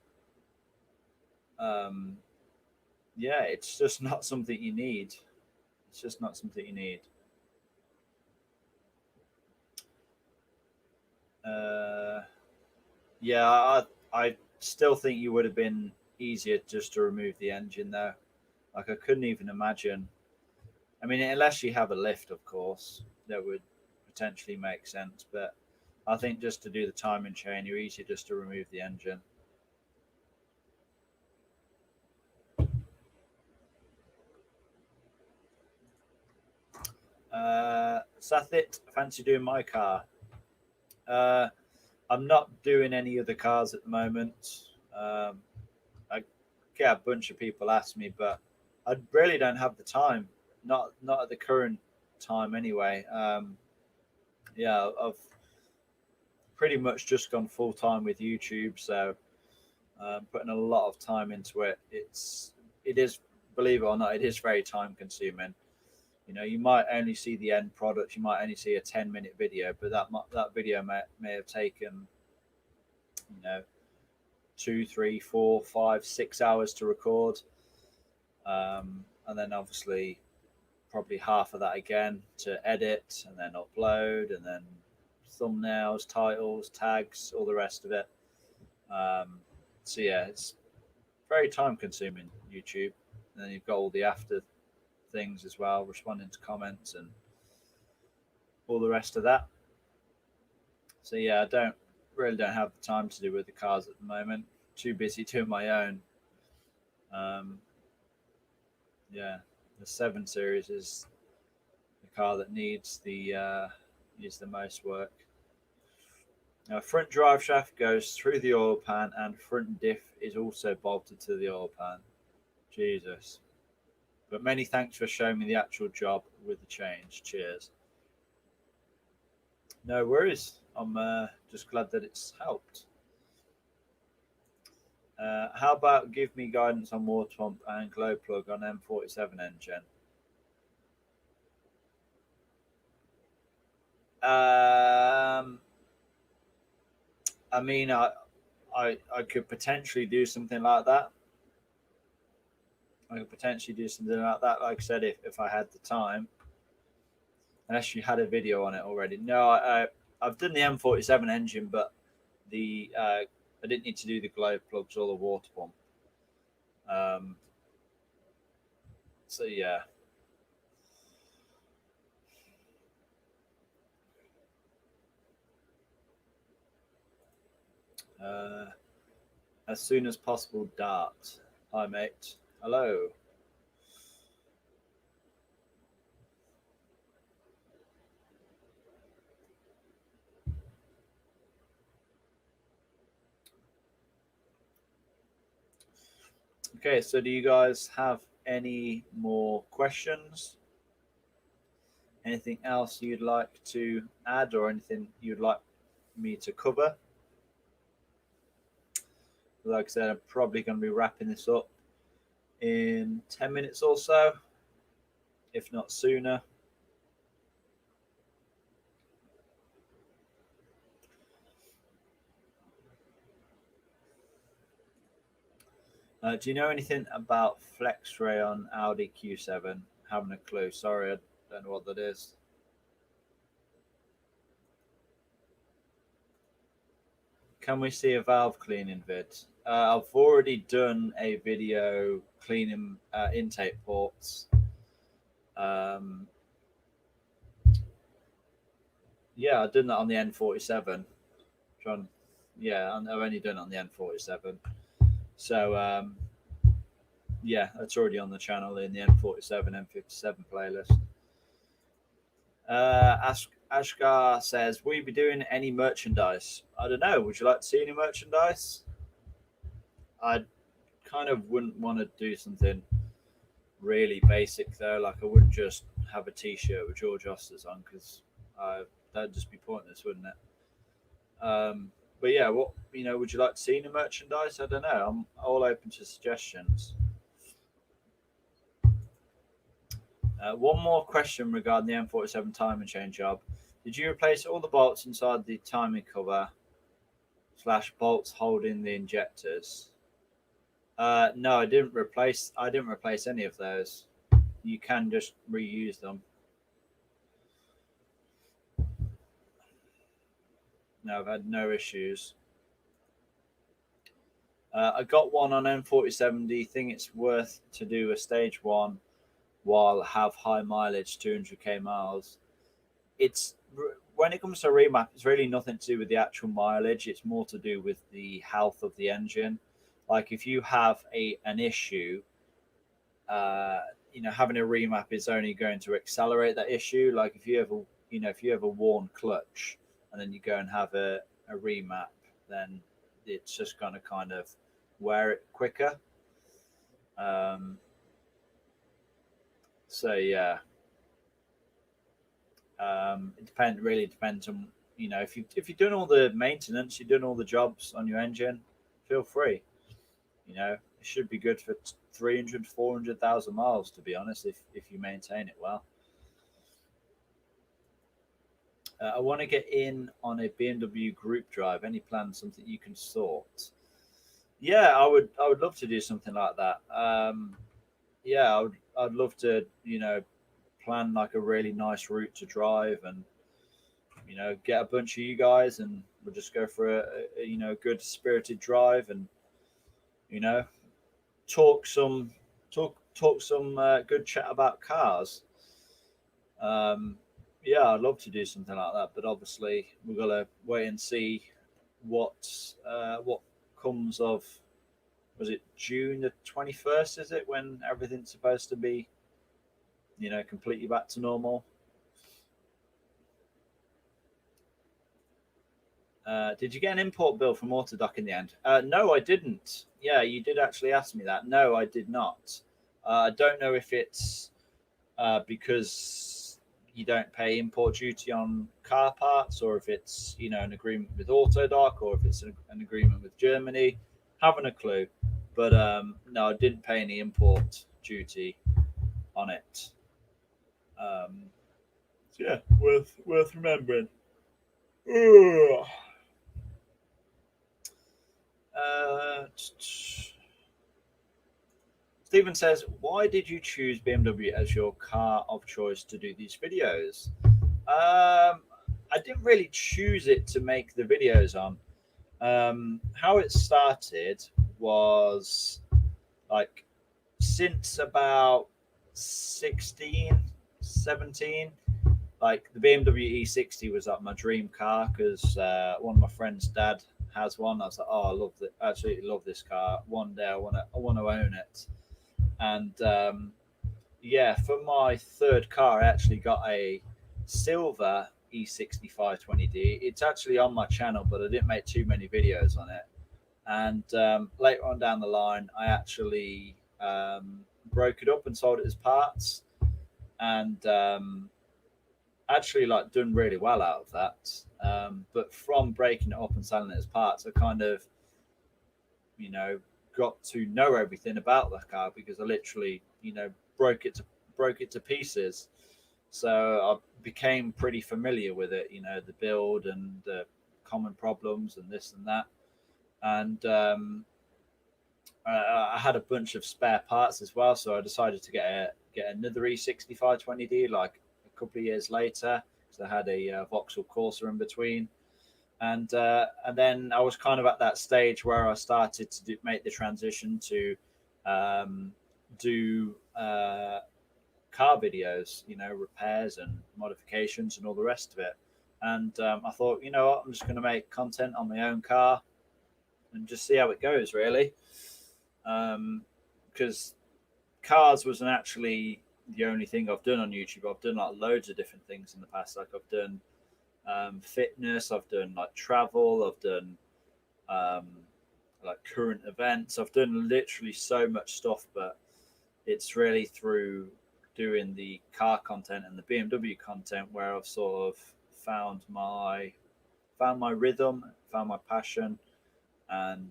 Yeah, it's just not something you need. It's just not something you need. Yeah, I still think you would have been easier just to remove the engine though. Like I couldn't even imagine. I mean, unless you have a lift, of course, that would potentially make sense. But I think just to do the timing chain, you're easier just to remove the engine. Sathit, fancy doing my car? I'm not doing any other cars at the moment. I get a bunch of people ask me, but I really don't have the time. Not at the current time, anyway. Yeah, I've pretty much just gone full time with YouTube, so putting a lot of time into it. It is, believe it or not, it is very time consuming. You know, you might only see the end product, you might only see a 10-minute video, but that video may have taken, you know, 2, 3, 4, 5, 6 hours to record, and then obviously probably half of that again to edit and then upload, and then thumbnails, titles, tags, all the rest of it. So yeah, it's very time consuming, YouTube. And then you've got all the after things as well, responding to comments and all the rest of that. So yeah, I don't have the time to do with the cars at the moment. Too busy doing my own. Yeah, the 7 Series is the car that needs the most work. Now, front drive shaft goes through the oil pan, and front diff is also bolted to the oil pan. Jesus. But many thanks for showing me the actual job with the change. Cheers. No worries. I'm just glad that it's helped. How about give me guidance on water pump and glow plug on M47 engine? I mean, I could potentially do something like that. I could potentially do something like that. Like I said, if I had the time, unless you had a video on it already. No, I've done the M47 engine, but I didn't need to do the glow plugs or the water pump. So yeah. As soon as possible, Dart. Hi, mate. Hello. Okay, so do you guys have any more questions? Anything else you'd like to add, or anything you'd like me to cover? Like I said, I'm probably going to be wrapping this up in 10 minutes or so, if not sooner. Do you know anything about FlexRay on Audi Q7? Haven't a clue. Sorry, I don't know what that is. Can we see a valve cleaning vid? I've already done a video cleaning intake ports. Yeah, I've done that on the N47. Yeah, I've only done it on the N47. So yeah, that's already on the channel in the N47, N57 playlist. Ashgar says, will you be doing any merchandise? I don't know. Would you like to see any merchandise? I kind of wouldn't want to do something really basic though. Like I wouldn't just have a T-shirt with George Austers on because that'd just be pointless, wouldn't it? But yeah, what would you like to see any merchandise? I don't know. I'm all open to suggestions. One more question regarding the M47 timing chain job. Did you replace all the bolts inside the timing cover / bolts holding the injectors? No, I didn't replace any of those. You can just reuse them. No, I've had no issues. I got one on M47. Do you think it's worth to do a stage one while have high mileage, 200k miles? It's when it comes to a remap, it's really nothing to do with the actual mileage. It's more to do with the health of the engine. Like if you have an issue, having a remap is only going to accelerate that issue. Like if you have a worn clutch and then you go and have a remap, then it's just going to kind of wear it quicker. So yeah, it really depends on if you're doing all the maintenance, you're doing all the jobs on your engine, feel free. It should be good for 300, 400,000 miles, to be honest, if you maintain it well. I want to get in on a BMW group drive. Any plans? Something you can sort? Yeah, I would love to do something like that. Yeah, I'd love to plan like a really nice route to drive and get a bunch of you guys and we'll just go for a good spirited drive and talk some good chat about cars. Yeah, I'd love to do something like that, but obviously we've got to wait and see what comes of. Was it June the 21st? Is it when everything's supposed to be completely back to normal? Did you get an import bill from Autodoc in the end? No, I didn't. Yeah, you did actually ask me that. No, I did not. I don't know if it's because you don't pay import duty on car parts, or if it's an agreement with Autodoc, or if it's an agreement with Germany. Haven't a clue. But no, I didn't pay any import duty on it. So yeah, worth remembering. Stephen says, why did you choose BMW as your car of choice to do these videos? I didn't really choose it to make the videos on. How it started was like since about 16, 17, like the BMW E60 was like my dream car because one of my friend's dad has one. I was like, oh, I love it. Absolutely love this car. One day I want to own it. And yeah, for my third car, I actually got a silver E60 520D. It's actually on my channel, but I didn't make too many videos on it. And later on down the line, I actually broke it up and sold it as parts, and actually like done really well out of that. But from breaking it up and selling it as parts, I kind of got to know everything about the car because I literally broke it to pieces. So I became pretty familiar with it, the build and the common problems and this and that. And I had a bunch of spare parts as well, so I decided to get another E60 520D like a couple of years later, because I had a Vauxhall Corsa in between. And then I was kind of at that stage where I started to make the transition to do car videos, repairs and modifications and all the rest of it. And I thought, you know what, I'm just going to make content on my own car and just see how it goes, really. Because cars wasn't actually the only thing I've done on YouTube. I've done like loads of different things in the past. Like I've done fitness, I've done like travel, I've done um, like current events. I've done literally so much stuff, but it's really through doing the car content and the BMW content where I've sort of found my rhythm, found my passion, and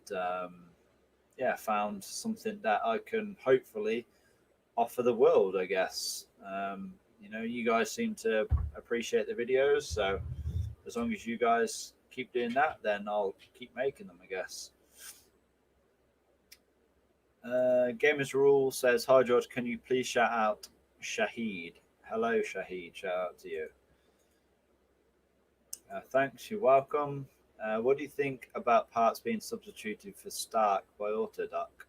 yeah, found something that I can hopefully offer the world, I guess. You guys seem to appreciate the videos, so as long as you guys keep doing that, then I'll keep making them, I guess. Gamers Rule says, "Hi George, can you please shout out Shahid?" Hello, Shahid. Shout out to you. Thanks. You're welcome. What do you think about parts being substituted for Stark by Autoduck?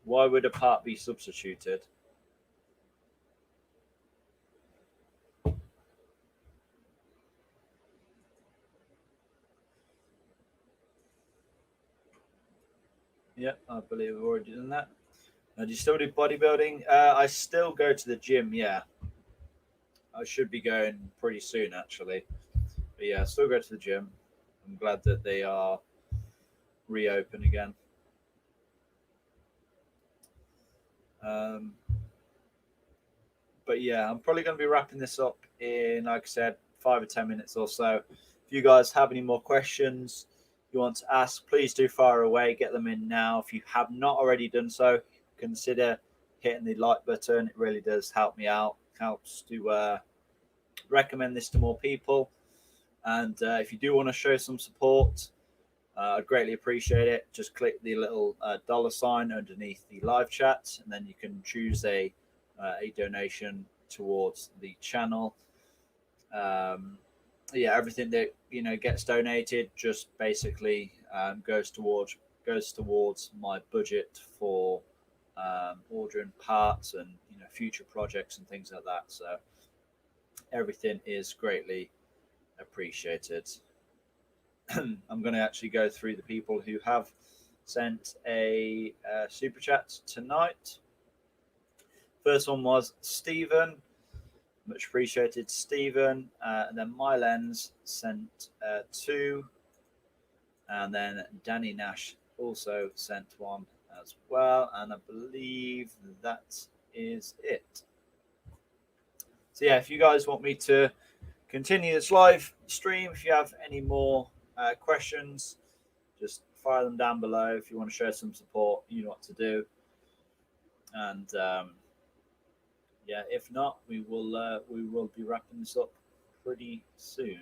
Why would a part be substituted? Yep, I believe we've already done that. Do you still do bodybuilding? I still go to the gym, yeah. I should be going pretty soon, actually. But yeah, I still go to the gym. I'm glad that they are reopened again. Um, but yeah, I'm probably going to be wrapping this up in, like I said, 5 or 10 minutes or so. If you guys have any more questions you want to ask, please do fire away. Get them in now. If you have not already done so, consider hitting the like button. It really does help me out. Helps to recommend this to more people. And if you do want to show some support, I'd greatly appreciate it. Just click the little dollar sign underneath the live chat, and then you can choose a donation towards the channel. Yeah, everything that gets donated just basically goes towards my budget for ordering parts and future projects and things like that. So everything is greatly appreciated. I'm going to actually go through the people who have sent a super chat tonight. First one was Stephen. Much appreciated, Stephen. And then My Lens sent two. And then Danny Nash also sent one as well. And I believe that is it. So yeah, if you guys want me to continue this live stream, if you have any more questions, just fire them down below. If you want to show some support, you know what to do. And yeah, if not, we will be wrapping this up pretty soon.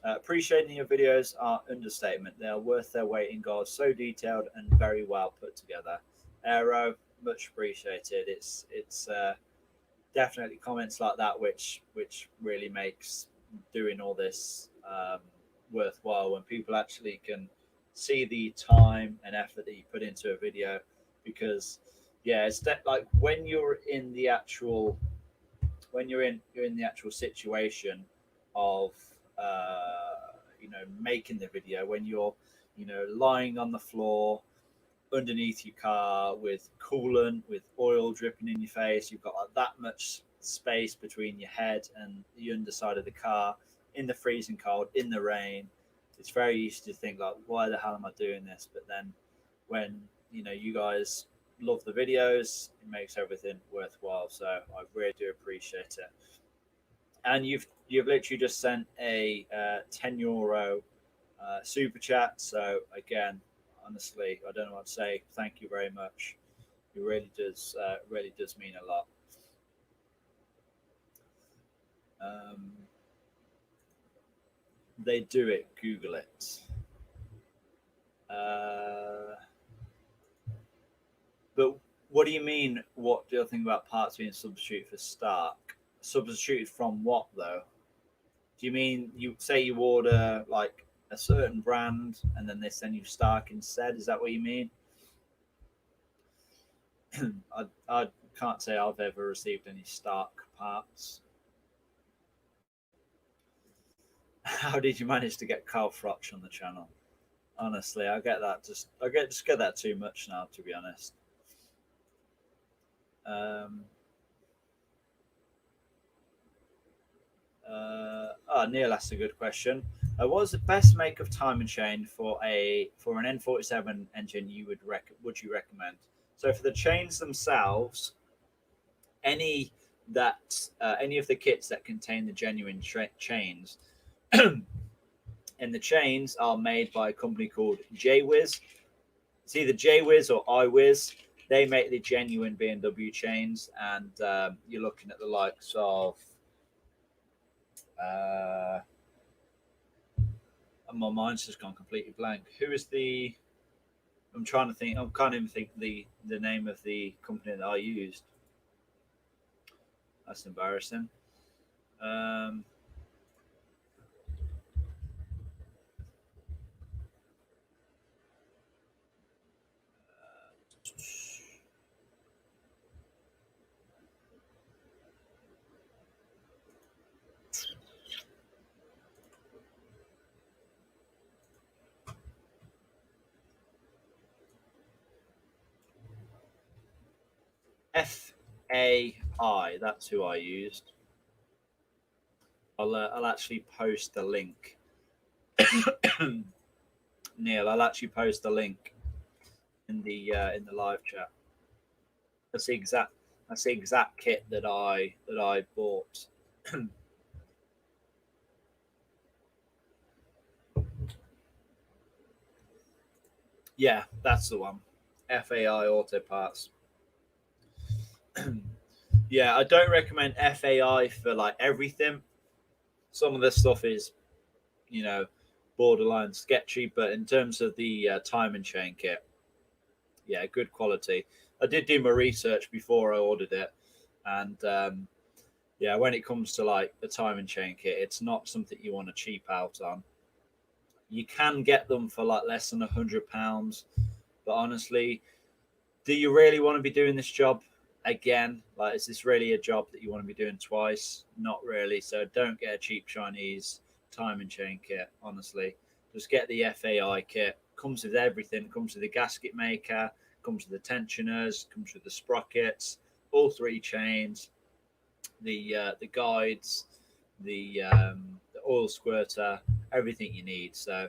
Appreciating your videos are understatement. They are worth their weight in gold. So detailed and very well put together. Aero, much appreciated. It's definitely comments like that which really makes doing all this worthwhile, when people actually can see the time and effort that you put into a video. Because yeah, it's like when you're in the actual situation of making the video, when you're lying on the floor underneath your car with coolant, with oil dripping in your face, you've got like that much space between your head and the underside of the car, in the freezing cold, in the rain. It's very easy to think like, why the hell am I doing this? But then when you guys love the videos, it makes everything worthwhile. So I really do appreciate it. And you've literally just sent a €10 super chat. So again, honestly, I don't know what to say. Thank you very much. It really does mean a lot. They do it. Google it. But what do you mean? What do you think about parts being substitute for Stark? Substituted from what though? Do you mean you say you order like a certain brand and then they send you Stark instead? Is that what you mean? I can't say I've ever received any Stark parts. How did you manage to get Carl Frotch on the channel? Honestly, I get that. I get that too much now, to be honest. Neil asked a good question. What was the best make of time and chain for an N47 engine would you recommend? So for the chains themselves, any of the kits that contain the genuine chains, and the chains are made by a company called JWiz. It's either JWiz or iWiz. They make the genuine B&W chains, and you're looking at the likes of. My mind's just gone completely blank. Who is the? I'm trying to think. I can't even think the name of the company that I used. That's embarrassing. FAI. That's who I used. I'll actually post the link. Neil, I'll actually post the link in the live chat. That's the exact kit that I bought. Yeah, that's the one. FAI Auto Parts. Yeah, I don't recommend FAI for like everything. Some of this stuff is, borderline sketchy, but in terms of the time and chain kit, yeah, good quality. I did do my research before I ordered it, and yeah, when it comes to like the time and chain kit, it's not something you want to cheap out on. You can get them for like less than £100, but honestly, do you really want to be doing this job again? Like, is this really a job that you want to be doing twice? Not really. So don't get a cheap Chinese time and chain kit. Honestly, just get the FAI kit. Comes with everything. Comes with the gasket maker. Comes with the tensioners. Comes with the sprockets. All three chains. The guides. The oil squirter. Everything you need. So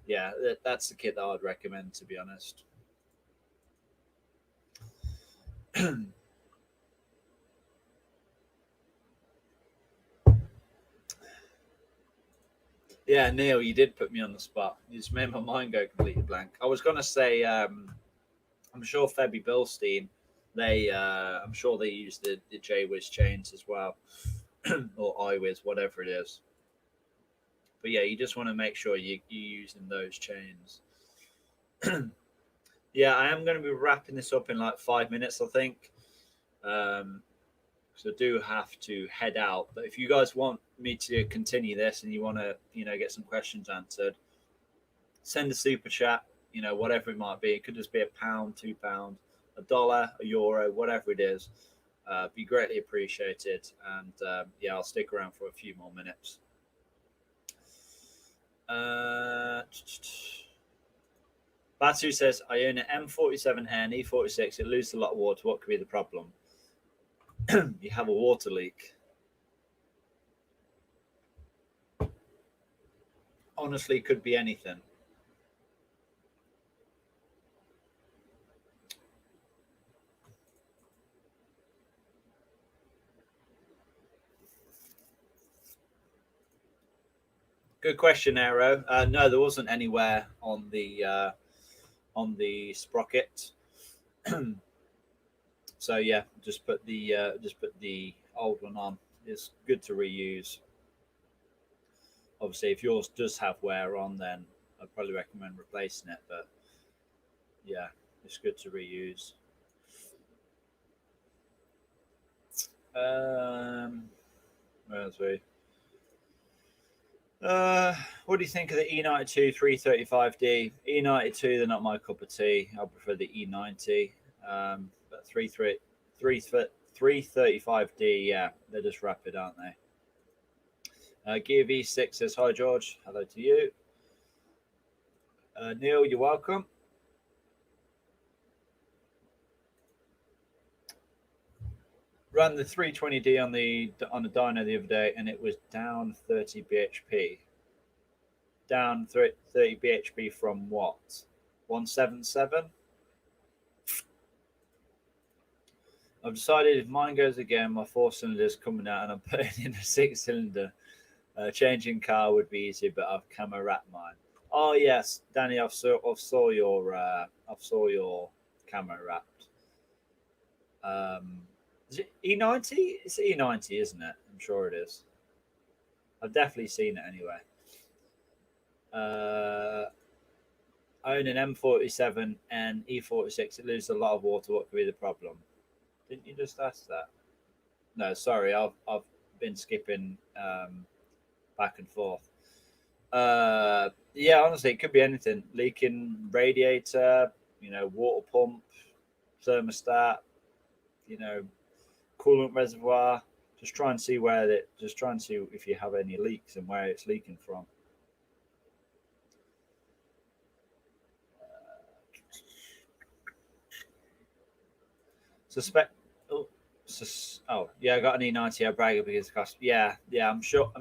yeah, that's the kit that I'd recommend, to be honest. Yeah, Neil, you did put me on the spot. You just made my mind go completely blank. I was gonna say, I'm sure Febby Bilstein, I'm sure they use the JWiz chains as well, or iWiz, whatever it is. But yeah, you just want to make sure you're using those chains. Yeah, I am going to be wrapping this up in like 5 minutes, I think. So I do have to head out. But if you guys want me to continue this and you want to, get some questions answered, send a super chat, whatever it might be. It could just be £1, £2, $1, €1, whatever it is. Be greatly appreciated. And yeah, I'll stick around for a few more minutes. Batu says, I own an M47 and E46. It loses a lot of water. What could be the problem? You have a water leak. Honestly, could be anything. Good question, Aero. No, there wasn't anywhere on the sprocket. So yeah, just put the old one on. It's good to reuse. Obviously, if yours does have wear on, then I'd probably recommend replacing it. But yeah, it's good to reuse. Where's we? What do you think of the E92 335D? E92, they're not my cup of tea. I prefer the E90. But 335D, yeah, they're just rapid, aren't they? Gear V6 says, hi, George. Hello to you. Neil, you're welcome. Ran the 320D on the dyno the other day, and it was down 30 bhp. Down 30 bhp from what? 177? I've decided if mine goes again, my 4-cylinder's coming out and I'm putting in a 6-cylinder. Changing car would be easy, but I've camera wrapped mine. Oh yes, Danny, I saw your camera wrapped. Is it E90? It's E90, isn't it? I'm sure it is. I've definitely seen it anyway. I own an M47 and E46. It loses a lot of water. What could be the problem? Didn't you just ask that? No, sorry. I've been skipping back and forth. Yeah, honestly, it could be anything. Leaking radiator, water pump, thermostat, coolant reservoir. Just try and see just try and see if you have any leaks and where it's leaking from. Suspect. Oh, yeah, I got an E90. I brag because cost. Yeah. I'm sure.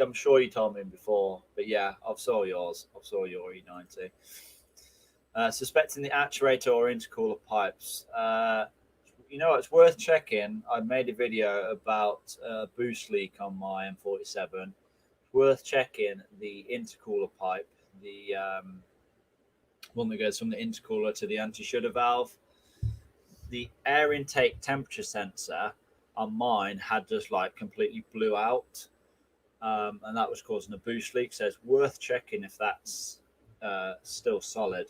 I'm sure you told me before, but yeah, I've saw yours. I've saw your E90. Suspecting the actuator or intercooler pipes. It's worth checking. I made a video about boost leak on my M47. Worth checking the intercooler pipe, the one that goes from the intercooler to the anti-shudder valve. The air intake temperature sensor on mine had just completely blew out, and that was causing a boost leak. So it's worth checking if that's still solid.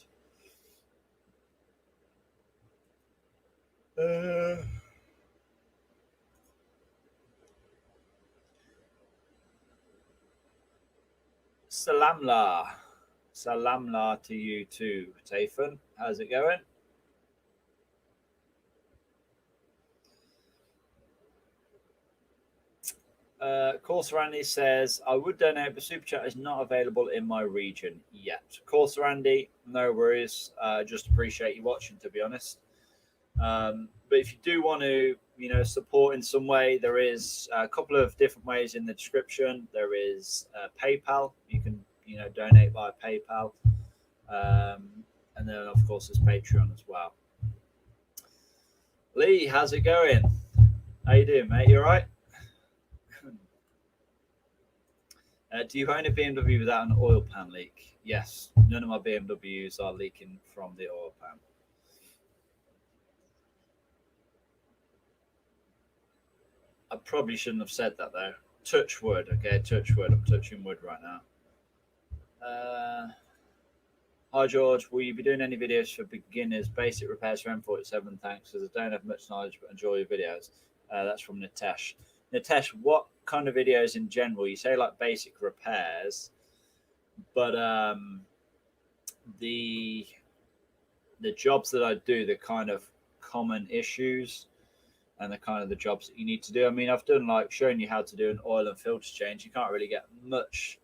Salamla to you too, Tafan. How's it going? Randy says, I would donate, but Super Chat is not available in my region yet. Randy, no worries. Just appreciate you watching, to be honest. But if you do want to, support in some way, there is a couple of different ways in the description. There is PayPal. You can, donate via PayPal. And then, of course, there's Patreon as well. Lee, how's it going? How you doing, mate? You all right? Do you own a BMW without an oil pan leak? Yes. None of my BMWs are leaking from the oil pan. I probably shouldn't have said that, though. Touch wood, okay? Touch wood. I'm touching wood right now. Hi, George. Will you be doing any videos for beginners, basic repairs for M47? Thanks, because I don't have much knowledge, but enjoy your videos. That's from Nitesh. Nitesh, what kind of videos in general? You say basic repairs, but the jobs that I do, the kind of common issues and the jobs that you need to do. I mean, I've done showing you how to do an oil and filter change. You can't really get much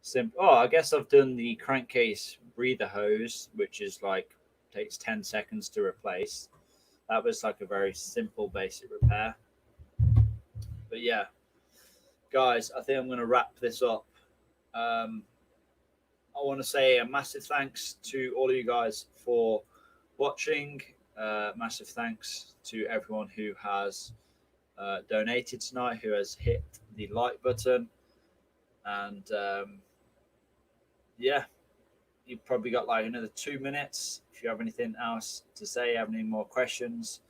simple. Oh, I guess I've done the crankcase breather hose, which is takes 10 seconds to replace. That was a very simple basic repair. But yeah, guys, I think I'm going to wrap this up. I want to say a massive thanks to all of you guys for watching. Massive thanks to everyone who has donated tonight, who has hit the like button. And yeah, you've probably got another 2 minutes. If you have anything else to say, have any more questions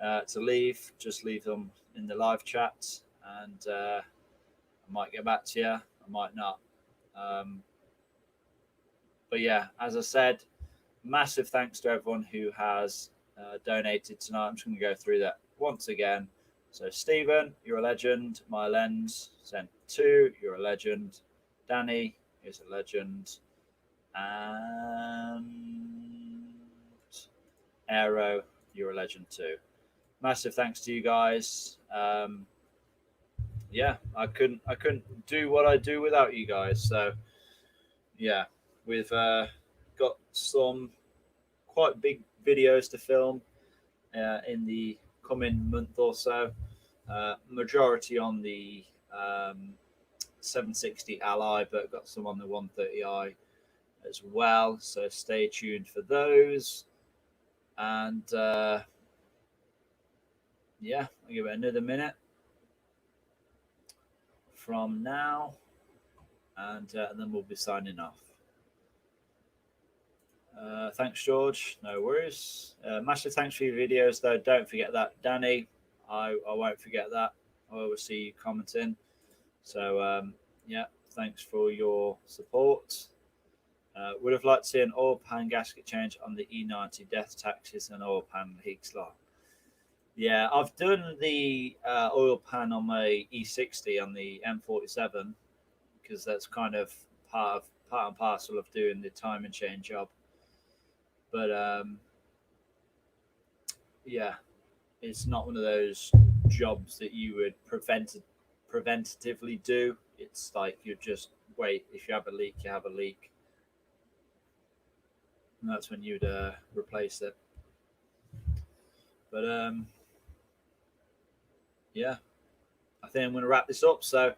to leave, just leave them in the live chat, and I might get back to you. I might not. But yeah, as I said, massive thanks to everyone who has donated tonight. I'm just going to go through that once again. So Stephen, you're a legend. My lens sent 2, you're a legend. Danny is a legend. And Aero, you're a legend too. Massive thanks to you guys. Yeah, I couldn't do what I do without you guys. So yeah, we've got some quite big videos to film in the coming month or so. Majority on the 760 Ally, but got some on the 130i as well. So stay tuned for those. And yeah, I'll give it another minute from now, and then we'll be signing off. Thanks, George. No worries. Massive thanks for your videos, though. Don't forget that, Danny. I won't forget that. I always see you commenting. So, yeah, thanks for your support. Would have liked to see an oil pan gasket change on the E90 death taxes and oil pan leak slot. Yeah, I've done the oil pan on my E60 on the M47 because that's kind of part and parcel of doing the time and chain job. But yeah, it's not one of those jobs that you would preventatively do. It's like you just wait. If you have a leak, you have a leak, and that's when you'd replace it. But yeah, I think I'm going to wrap this up. So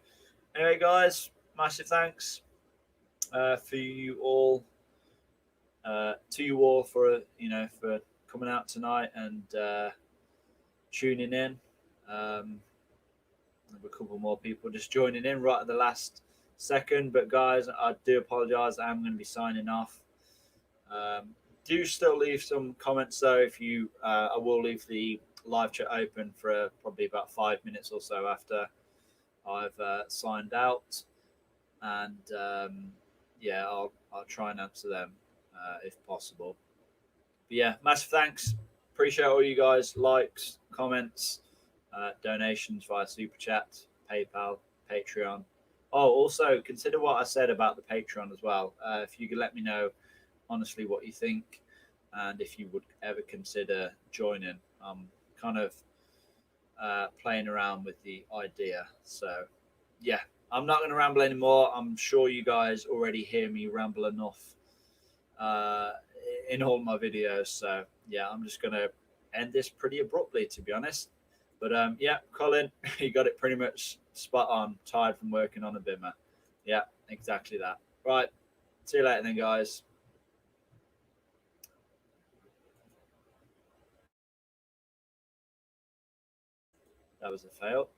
anyway, guys, massive thanks for you all, to you all for for coming out tonight and tuning in. A couple more people just joining in right at the last second, but guys, I do apologise. I'm going to be signing off. Do still leave some comments though. If you, I will leave the live chat open for probably about 5 minutes or so after I've signed out, and yeah, I'll try and answer them if possible. But yeah, massive thanks. Appreciate all you guys likes, comments, donations via super chat, PayPal, Patreon. Oh, also consider what I said about the Patreon as well. If you could let me know honestly what you think, and if you would ever consider joining. I'm kind of playing around with the idea. So yeah, I'm not going to ramble anymore. I'm sure you guys already hear me ramble enough in all my videos. So yeah, I'm just going to end this pretty abruptly, to be honest. But yeah, Colin, you got it pretty much spot on. Tired from working on a bimmer. Yeah, exactly that. Right. See you later then, guys. That was a fail.